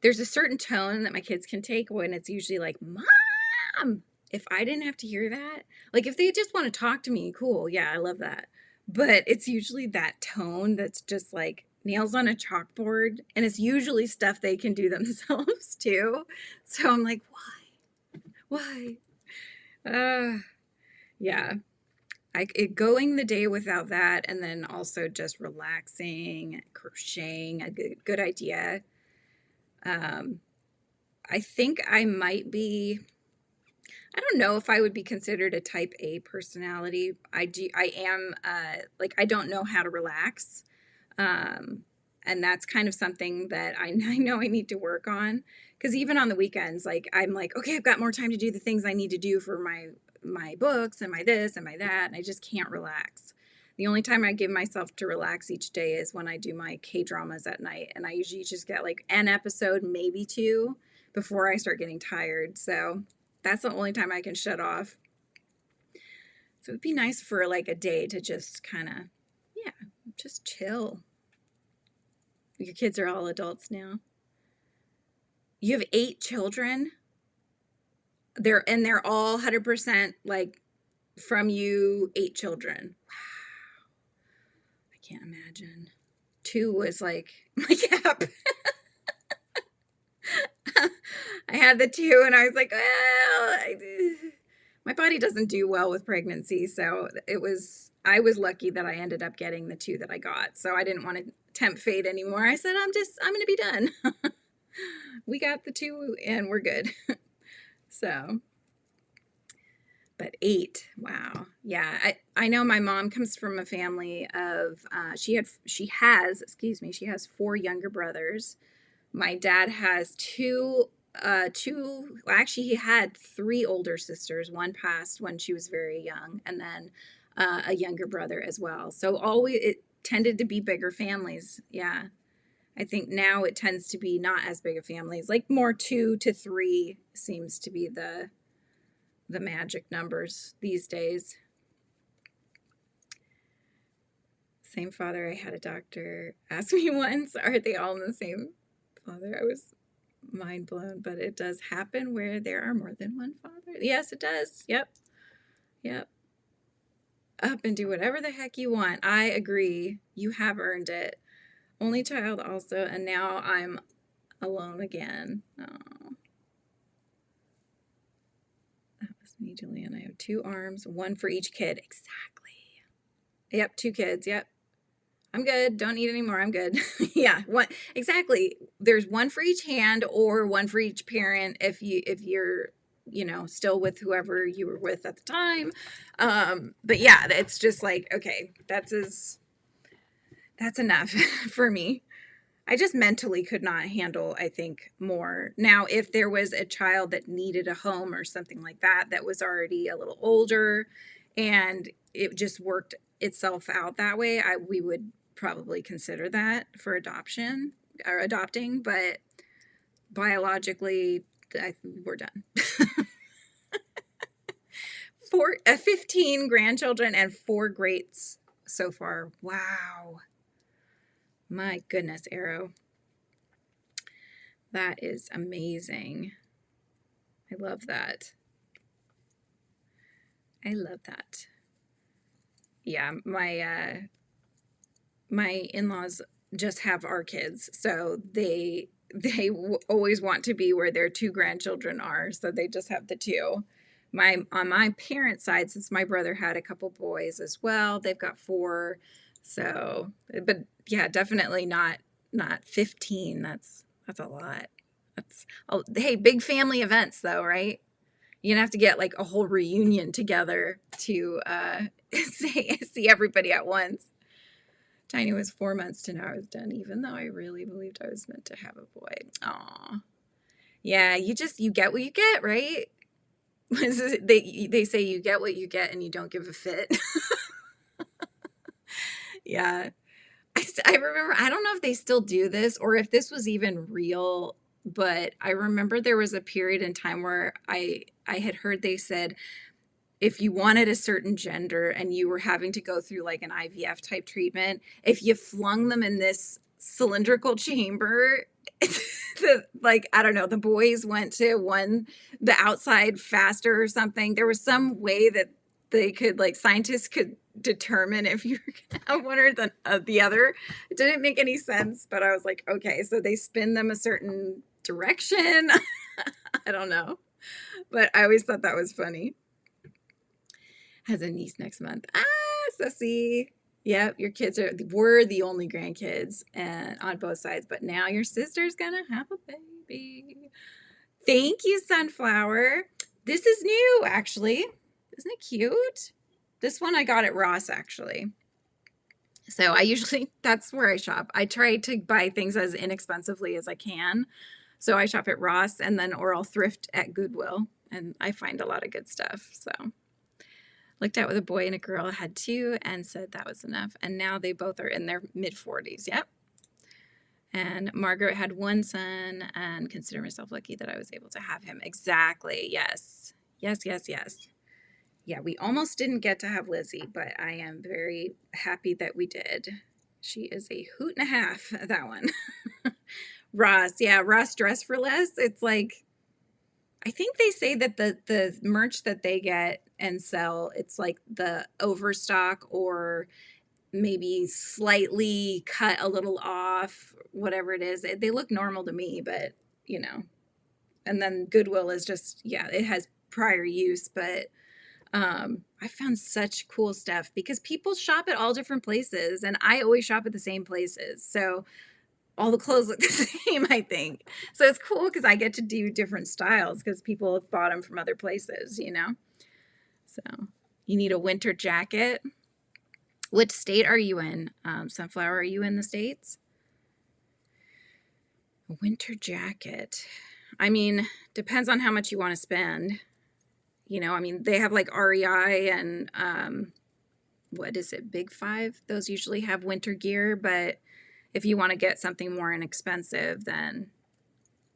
Speaker 1: there's a certain tone that my kids can take when it's usually like, "Mom." If I didn't have to hear that, like if they just want to talk to me, cool. Yeah, I love that. But it's usually that tone that's just like nails on a chalkboard, and it's usually stuff they can do themselves too. So I'm like, why? Yeah. Going the day without that, and then also just relaxing, crocheting, a good idea. I think I might be, I don't know if I would be considered a type A personality. I am, like, I don't know how to relax. And that's kind of something that I know I need to work on. Because even on the weekends, like, I'm like, okay, I've got more time to do the things I need to do for my books and my this and my that, and I just can't relax. The only time I give myself to relax each day is when I do my K-dramas at night, and I usually just get like an episode, maybe two, before I start getting tired. So that's the only time I can shut off. So it'd be nice for like a day to just kind of, yeah, just chill. Your kids are all adults now. You have 8 children. They're all 100% like from you, 8 children. Wow. I can't imagine. 2 was like my cap. I had the 2 and I was like, well, my body doesn't do well with pregnancy. So I was lucky that I ended up getting the 2 that I got. So I didn't want to tempt fate anymore. I said, I'm going to be done. We got the 2 and we're good. So, but 8, wow. Yeah. I know my mom comes from a family of, she has 4 younger brothers. My dad has 2, well, actually he had 3 older sisters. One passed when she was very young, and then a younger brother as well. So it tended to be bigger families. Yeah. I think now it tends to be not as big of families, like more 2 to 3 seems to be the magic numbers these days. Same father. I had a doctor ask me once, are they all in the same father? I was mind blown, but it does happen where there are more than one father. Yes, it does. Yep. Up and do whatever the heck you want. I agree. You have earned it. Only child also, and now I'm alone again. Oh. That was me, Julianne. I have 2 arms, 1 for each kid. Exactly. Yep, 2 kids. Yep. I'm good. Don't need any more. I'm good. Yeah, exactly. There's 1 for each hand or 1 for each parent if you're, still with whoever you were with at the time. But yeah, it's just like, okay, that's enough for me. I just mentally could not handle, I think, more. Now, if there was a child that needed a home or something like that was already a little older and it just worked itself out that way, we would probably consider that for adoption or adopting, but biologically, we're done. 15 grandchildren and 4 greats so far. Wow. My goodness, Arrow. That is amazing. I love that. Yeah, my in-laws just have our kids, so they always want to be where their 2 grandchildren are, so they just have the 2. On my parents' side, since my brother had a couple boys as well, they've got 4. So, but yeah, definitely not 15. That's a lot. Hey, big family events though, right? You're gonna have to get like a whole reunion together to see everybody at once. Tiny was 4 months to know I was done, even though I really believed I was meant to have a boy. Aw. Yeah, you get what you get, right? They say you get what you get and you don't give a fit. Yeah. I remember, I don't know if they still do this or if this was even real, but I remember there was a period in time where I had heard they said if you wanted a certain gender and you were having to go through like an IVF type treatment, if you flung them in this cylindrical chamber, like, I don't know, the boys went to the outside faster or something. There was some way that they could, like, scientists could determine if you're gonna have one or the other. It didn't make any sense, but I was like, okay, so they spin them a certain direction. I don't know, but I always thought that was funny. Has a niece next month. Sussy. Yep, your kids were the only grandkids and on both sides, but now your sister's gonna have a baby. Thank you, Sunflower. This is new, actually. Isn't it cute? This one I got at Ross, actually. So that's where I shop. I try to buy things as inexpensively as I can. So I shop at Ross or I'll thrift at Goodwill, and I find a lot of good stuff. So looked out with a boy and a girl, had 2, and said that was enough. And now they both are in their mid-40s. Yep. And Margaret had 1 son and consider myself lucky that I was able to have him. Exactly. Yes. Yes, yes, yes. Yeah, we almost didn't get to have Lizzie, but I am very happy that we did. She is a hoot and a half, that one. Ross. Yeah, Ross Dress for Less. It's like, I think they say that the merch that they get and sell, it's like the overstock or maybe slightly cut a little off, whatever it is. They look normal to me, but you know. And then Goodwill is just, yeah, it has prior use, but I found such cool stuff because people shop at all different places and I always shop at the same places. So all the clothes look the same, I think. So it's cool because I get to do different styles because people have bought them from other places, you know? So you need a winter jacket. Which state are you in? Sunflower, are you in the States? A winter jacket. I mean, depends on how much you want to spend. You know, I mean, they have like REI and what is it, Big Five? Those usually have winter gear, but if you want to get something more inexpensive, then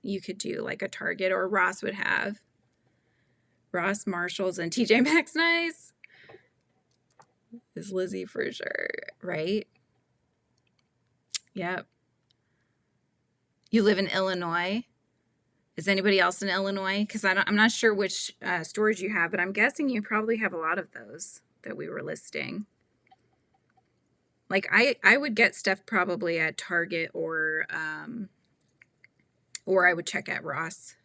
Speaker 1: you could do like a Target or Ross would have. Ross, Marshalls, and TJ Maxx. Nice. Is Lizzie for sure, right? Yep. You live in Illinois. Is anybody else in Illinois? Because I'm not sure which stores you have, but I'm guessing you probably have a lot of those that we were listing. Like I would get stuff probably at Target or I would check at Ross.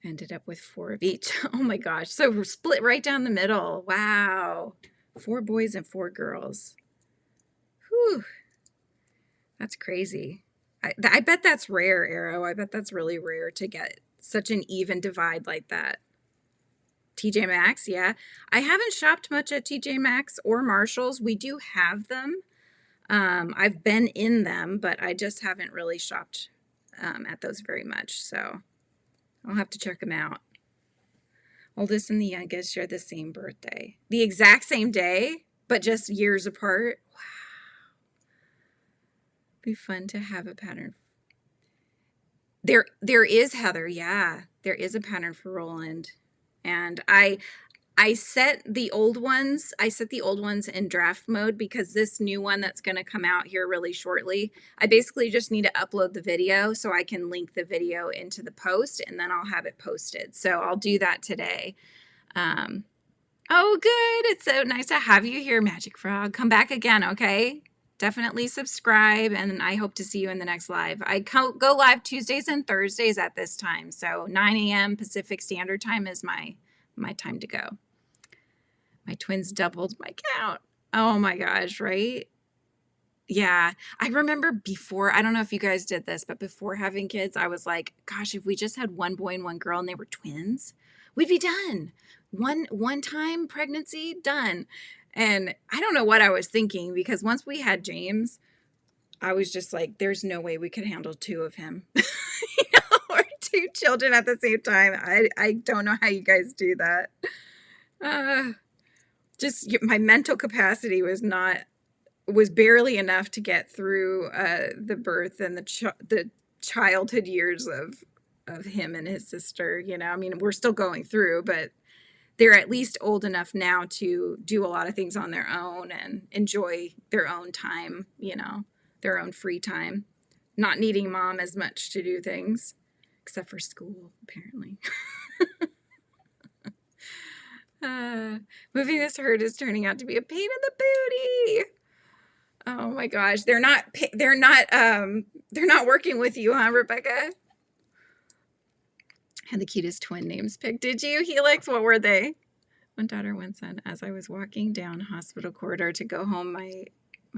Speaker 1: Ended up with 4 of each. Oh my gosh. So we're split right down the middle. Wow. 4 boys and 4 girls. Whew. That's crazy. I bet that's rare, Arrow. I bet that's really rare to get such an even divide like that. TJ Maxx, yeah. I haven't shopped much at TJ Maxx or Marshalls. We do have them. I've been in them, but I just haven't really shopped at those very much. So I'll have to check them out. Oldest and the youngest share the same birthday. The exact same day, but just years apart. Wow. Be fun to have a pattern. There is, Heather. Yeah, there is a pattern for Roland. And I set the old ones. I set the old ones in draft mode because this new one that's going to come out here really shortly, I basically just need to upload the video so I can link the video into the post and then I'll have it posted. So I'll do that today. Oh, good. It's so nice to have you here, Magic Frog. Come back again, okay? Definitely subscribe, and I hope to see you in the next live. I go live Tuesdays and Thursdays at this time, so 9 a.m. Pacific Standard Time is my time to go. My twins doubled my count. Oh my gosh, right? Yeah, I remember before, I don't know if you guys did this, but before having kids, I was like, gosh, if we just had one boy and one girl and they were twins, we'd be done. One time pregnancy, done. And I don't know what I was thinking, because once we had James, I was just like, there's no way we could handle two of him. Or two children at the same time. I don't know how you guys do that. Just my mental capacity was barely enough to get through the birth and the childhood years of him and his sister. You know, I mean, we're still going through, but they're at least old enough now to do a lot of things on their own and enjoy their own time, you know, their own free time, not needing mom as much to do things, except for school, apparently. Moving this herd is turning out to be a pain in the booty. Oh my gosh, they're not working with you, huh, Rebecca? Had the cutest twin names picked. Did you, Helix? What were they? One daughter, one son. As I was walking down hospital corridor to go home, my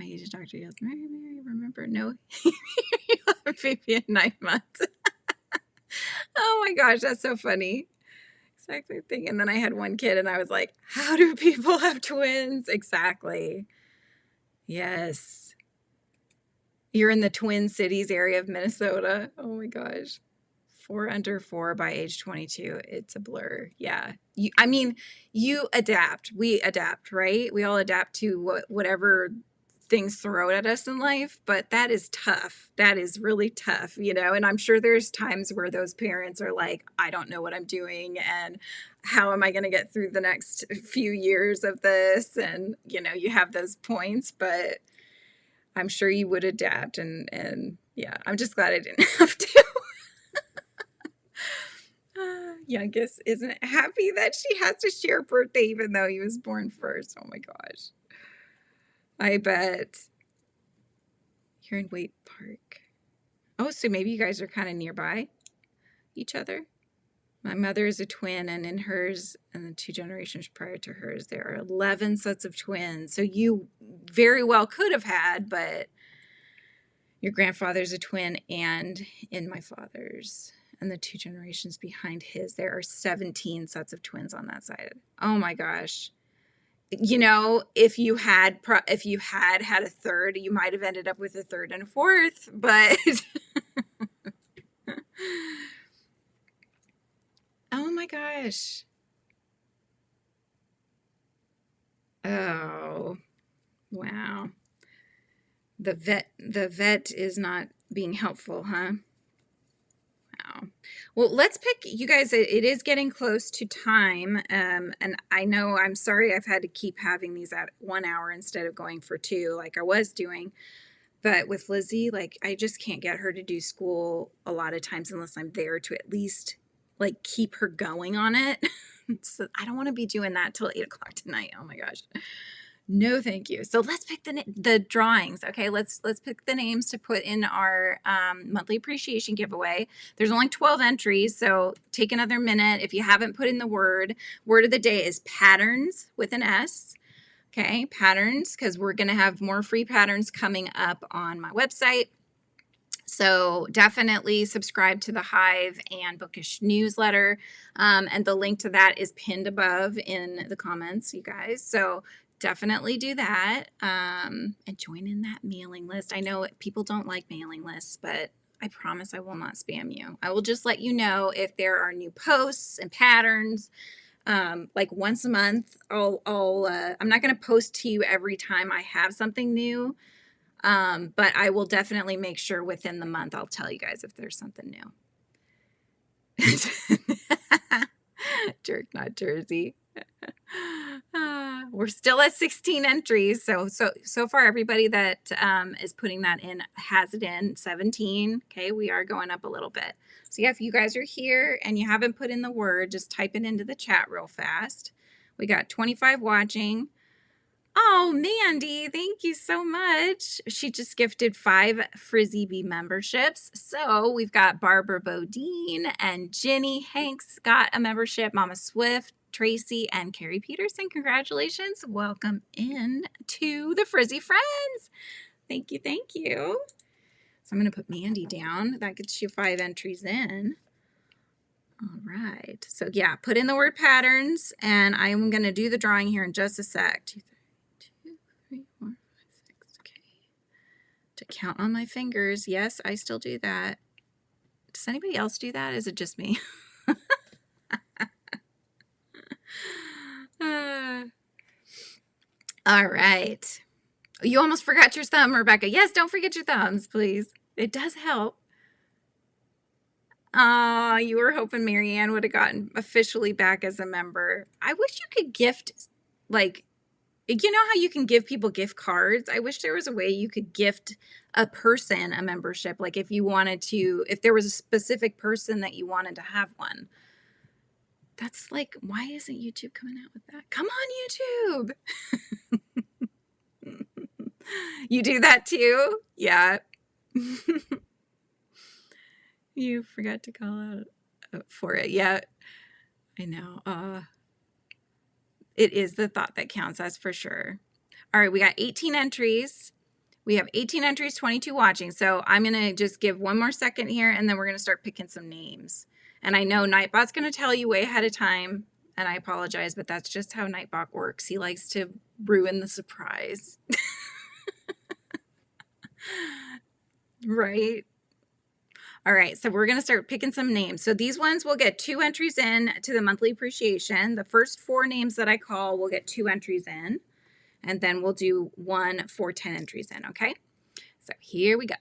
Speaker 1: aged doctor yells, Mary, remember, no, baby at 9 months. Oh my gosh, that's so funny. Exact same thing. And then I had one kid and I was like, how do people have twins? Exactly. Yes. You're in the Twin Cities area of Minnesota. Oh my gosh. 4 under 4 by age 22. It's a blur. Yeah. I mean, you adapt. We adapt, right? We all adapt to whatever things throw at us in life, but that is tough. That is really tough, you know? And I'm sure there's times where those parents are like, I don't know what I'm doing, and how am I going to get through the next few years of this? And, you know, you have those points, but I'm sure you would adapt. And yeah, I'm just glad I didn't have to. Youngest isn't happy that she has to share a birthday even though he was born first. Oh my gosh. I bet. You're in Waite Park. Oh, so maybe you guys are kind of nearby each other. My mother is a twin, and in hers and the 2 generations prior to hers, there are 11 sets of twins. So you very well could have had, but your grandfather's a twin, and in my father's and the 2 generations behind his, there are 17 sets of twins on that side. Oh my gosh. You know, if you had had a third, you might have ended up with a third and a fourth, but oh my gosh. Oh, wow. The vet is not being helpful, huh? Wow. Well, let's pick, you guys, it is getting close to time. And I know, I'm sorry I've had to keep having these at 1 hour instead of going for 2 like I was doing. But with Lizzie, like, I just can't get her to do school a lot of times unless I'm there to at least like keep her going on it. So I don't want to be doing that till 8 o'clock tonight. Oh my gosh. No, thank you. So let's pick the drawings. Okay, let's pick the names to put in our monthly appreciation giveaway. There's only 12 entries, so take another minute. If you haven't put in the word of the day is patterns with an S. Okay, patterns, because we're going to have more free patterns coming up on my website. So definitely subscribe to the Hive and Bookish newsletter. And the link to that is pinned above in the comments, you guys. So definitely do that, and join in that mailing list. I know people don't like mailing lists, but I promise I will not spam you. I will just let you know if there are new posts and patterns. Like once a month, I'm not going to post to you every time I have something new, but I will definitely make sure within the month I'll tell you guys if there's something new. Jerk, not Jersey. We're still at 16 entries. So far, everybody that is putting that in has it in 17. Okay, we are going up a little bit. So yeah, if you guys are here and you haven't put in the word, just type it into the chat real fast. We got 25 watching. Oh, Mandy, thank you so much. She just gifted 5 FRIZZY'S memberships. So we've got Barbara Bodine and Jenny Hanks got a membership. Mama Swift, Tracy, and Carrie Peterson. Congratulations. Welcome in to the Frizzy Friends. Thank you, thank you. So I'm going to put Mandy down. That gets you 5 entries in. All right. So yeah, put in the word patterns, and I'm going to do the drawing here in just a sec. 2, 3, 4, 5, 6. Okay. To count on my fingers. Yes, I still do that. Does anybody else do that? Is it just me? All right. You almost forgot your thumb, Rebecca. Yes, don't forget your thumbs, please. It does help. You were hoping Marianne would have gotten officially back as a member. I wish you could gift, like, you know how you can give people gift cards? I wish there was a way you could gift a person a membership. Like if you wanted to, if there was a specific person that you wanted to have one. That's like, why isn't YouTube coming out with that? Come on, YouTube. You do that too? Yeah. You forgot to call out for it. Yeah, I know. It is the thought that counts, that's for sure. All right, we got 18 entries. We have 18 entries, 22 watching. So I'm going to just give one more second here, and then we're going to start picking some names. And I know Nightbot's going to tell you way ahead of time, and I apologize, but that's just how Nightbot works. He likes to ruin the surprise. Right? All right, so we're going to start picking some names. So these ones will get 2 entries in to the monthly appreciation. The first 4 names that I call will get 2 entries in, and then we'll do 1 for 10 entries in, okay? So here we go.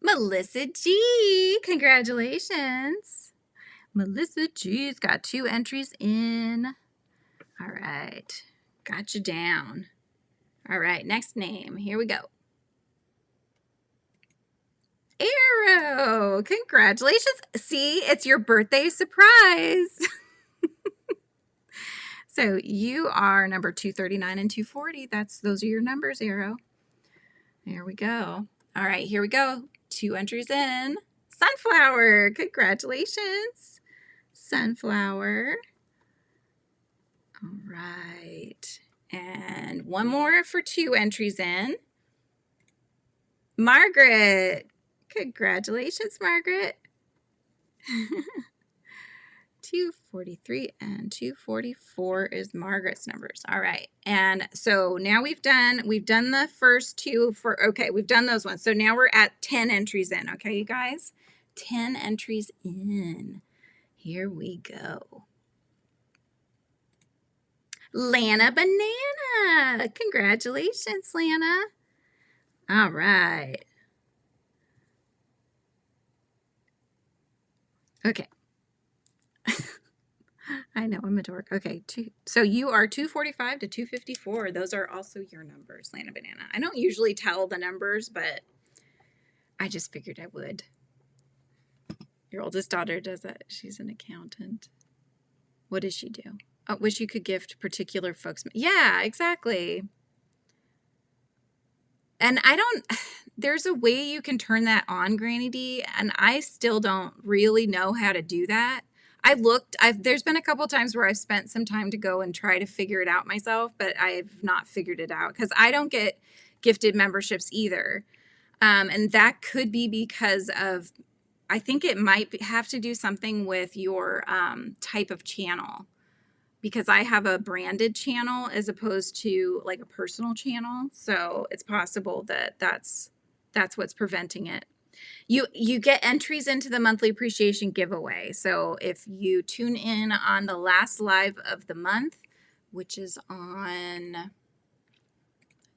Speaker 1: Melissa G, congratulations. Melissa G's got 2 entries in. All right, got you down. All right, next name, here we go. Arrow, congratulations. See, it's your birthday surprise. So you are number 239 and 240. Those are your numbers, Arrow. There we go. All right, here we go. 2 entries in. Sunflower, congratulations. Sunflower. All right. And 1 more for 2 entries in. Margaret. Congratulations, Margaret. 243 and 244 is Margaret's numbers. All right. And so now we've done the first 2 for, okay, we've done those ones. So now we're at 10 entries in. Okay, you guys? 10 entries in. Here we go. Lana Banana. Congratulations, Lana. All right. Okay. I know, I'm a dork. Okay, so you are 245 to 254. Those are also your numbers, Lana Banana. I don't usually tell the numbers, but I just figured I would. Your oldest daughter does that. She's an accountant. What does she do? Oh, wish you could gift particular folks. Yeah, exactly. And there's a way you can turn that on, Granny D, and I still don't really know how to do that. There's been a couple times where I've spent some time to go and try to figure it out myself, but I've not figured it out because I don't get gifted memberships either. And that could be because of, I think it might have to do something with your type of channel, because I have a branded channel as opposed to like a personal channel. So it's possible that that's what's preventing it. You get entries into the monthly appreciation giveaway. So if you tune in on the last live of the month, which is on,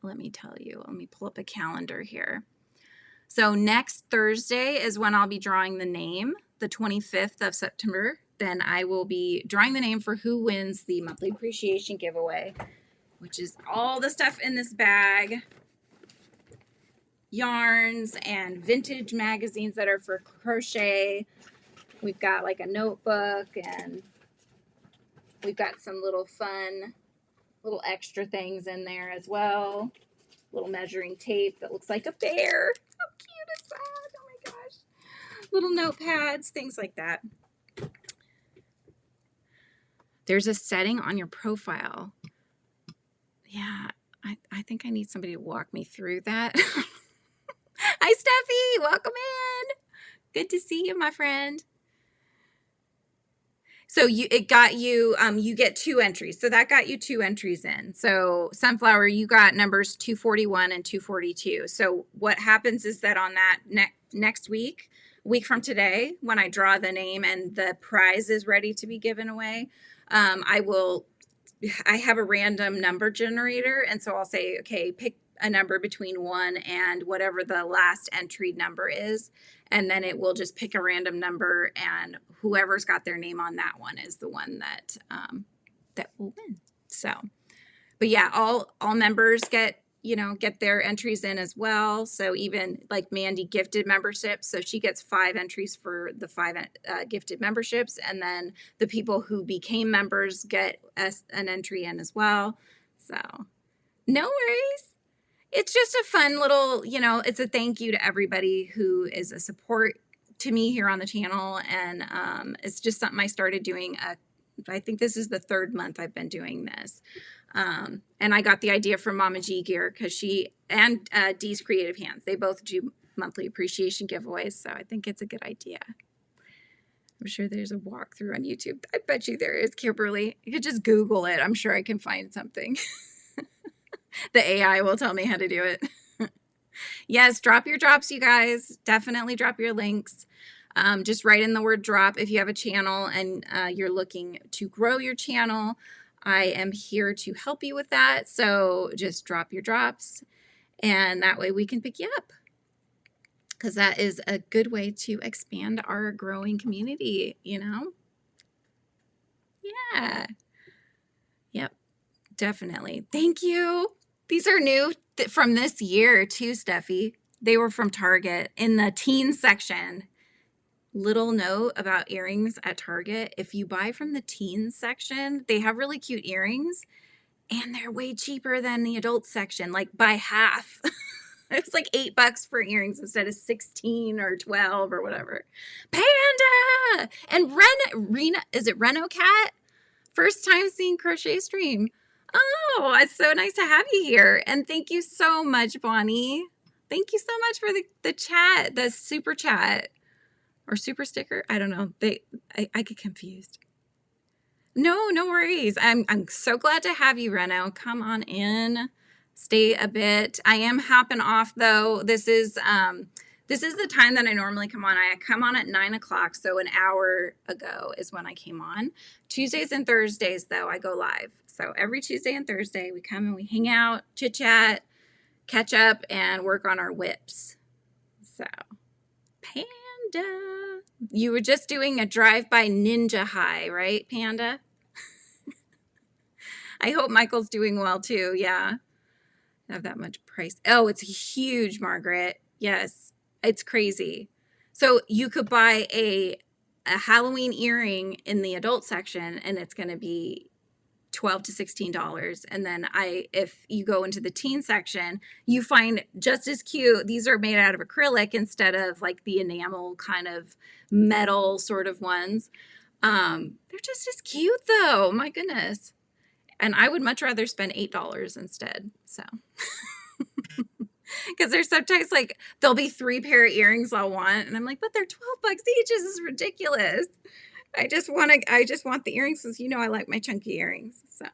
Speaker 1: let me tell you, let me pull up a calendar here. So next Thursday is when I'll be drawing the name, the 25th of September. Then I will be drawing the name for who wins the monthly appreciation giveaway, which is all the stuff in this bag. Yarns and vintage magazines that are for crochet. We've got like a notebook, and we've got some little fun, little extra things in there as well. Little measuring tape that looks like a bear. How cute is that? Oh my gosh. Little notepads, things like that. There's a setting on your profile. Yeah, I think I need somebody to walk me through that. Hi, Steffi. Welcome in. Good to see you, my friend. So it got you, you get 2 entries. So that got you 2 entries in. So Sunflower, you got numbers 241 and 242. So what happens is that on that next week from today, when I draw the name and the prize is ready to be given away, I have a random number generator. And so I'll say, okay, pick a number between 1 and whatever the last entry number is. And then it will just pick a random number, and whoever's got their name on that one is the one that that will win. So, but yeah, all members get their entries in as well. So even like Mandy gifted memberships, so she gets 5 entries for the 5 gifted memberships, and then the people who became members get an entry in as well. So no worries. It's just a fun little, it's a thank you to everybody who is a support to me here on the channel. And it's just something I started doing. I think this is the 3rd month I've been doing this. And I got the idea from Mama G Gear because she and Dee's Creative Hands, they both do monthly appreciation giveaways. So I think it's a good idea. I'm sure there's a walkthrough on YouTube. I bet you there is, Kimberly. You could just Google it. I'm sure I can find something. The AI will tell me how to do it. Yes, drop your drops, you guys. Definitely drop your links. Just write in the word drop if you have a channel and you're looking to grow your channel. I am here to help you with that. So just drop your drops, and that way we can pick you up, because that is a good way to expand our growing community, Yeah. Yep, definitely. Thank you. These are new from this year too, Steffi. They were from Target in the teen section. Little note about earrings at Target. If you buy from the teen section, they have really cute earrings, and they're way cheaper than the adult section, like by half. It was like $8 for earrings instead of 16 or 12 or whatever. Panda! And Rena, is it Reno Cat? First time seeing Crochet Stream. Oh, it's so nice to have you here. And thank you so much, Bonnie. Thank you so much for the chat, the super chat or super sticker. I don't know. I get confused. No worries. I'm so glad to have you, Reno. Come on in. Stay a bit. I am hopping off though. This is the time that I normally come on. I come on at 9 o'clock, so an hour ago is when I came on. Tuesdays and Thursdays, though, I go live. So every Tuesday and Thursday, we come and we hang out, chit-chat, catch up, and work on our whips. So, Panda. You were just doing a drive-by ninja high, right, Panda? I hope Michael's doing well, too. Yeah. Have that much price. Oh, it's huge, Margaret. Yes. It's crazy. So you could buy a Halloween earring in the adult section, and it's going to be $12 to $16. And then if you go into the teen section, you find just as cute. These are made out of acrylic instead of like the enamel kind of metal sort of ones. They're just as cute though. My goodness. And I would much rather spend $8 instead. So. Because there's sometimes like there'll be 3 pair of earrings I'll want, and I'm like, but they're $12 each. This is ridiculous. I just want the earrings because I like my chunky earrings. So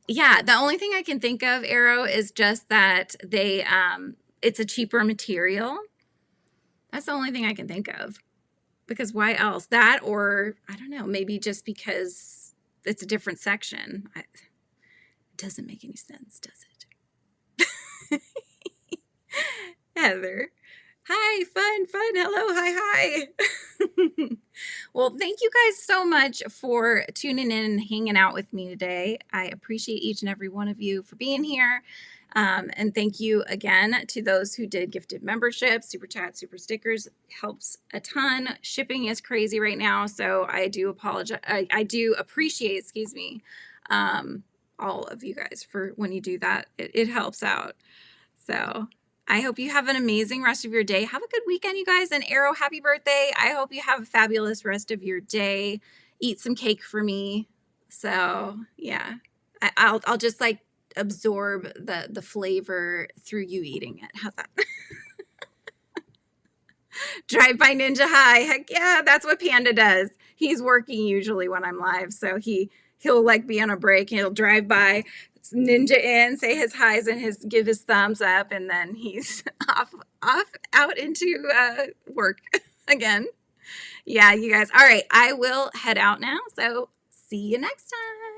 Speaker 1: yeah, the only thing I can think of, Arrow, is just that they it's a cheaper material. That's the only thing I can think of. Because why else? That, or I don't know, maybe just because it's a different section. It doesn't make any sense, does it? Heather. Hi, fun. Hello, hi. Well, thank you guys so much for tuning in and hanging out with me today. I appreciate each and every one of you for being here. And thank you again to those who did gifted memberships, super chat, super stickers. Helps a ton. Shipping is crazy right now, so I do apologize. I do appreciate, all of you guys for when you do that. It helps out. So I hope you have an amazing rest of your day. Have a good weekend, you guys. And Arrow, happy birthday. I hope you have a fabulous rest of your day. Eat some cake for me. So yeah, I'll just like absorb the flavor through you eating it. How's that? Drive by Ninja High. Heck yeah, that's what Panda does. He's working usually when I'm live, so he'll like be on a break and he'll drive by, ninja in, say his highs and give his thumbs up, and then he's off out into work again. Yeah, you guys. All right, I will head out now. So see you next time.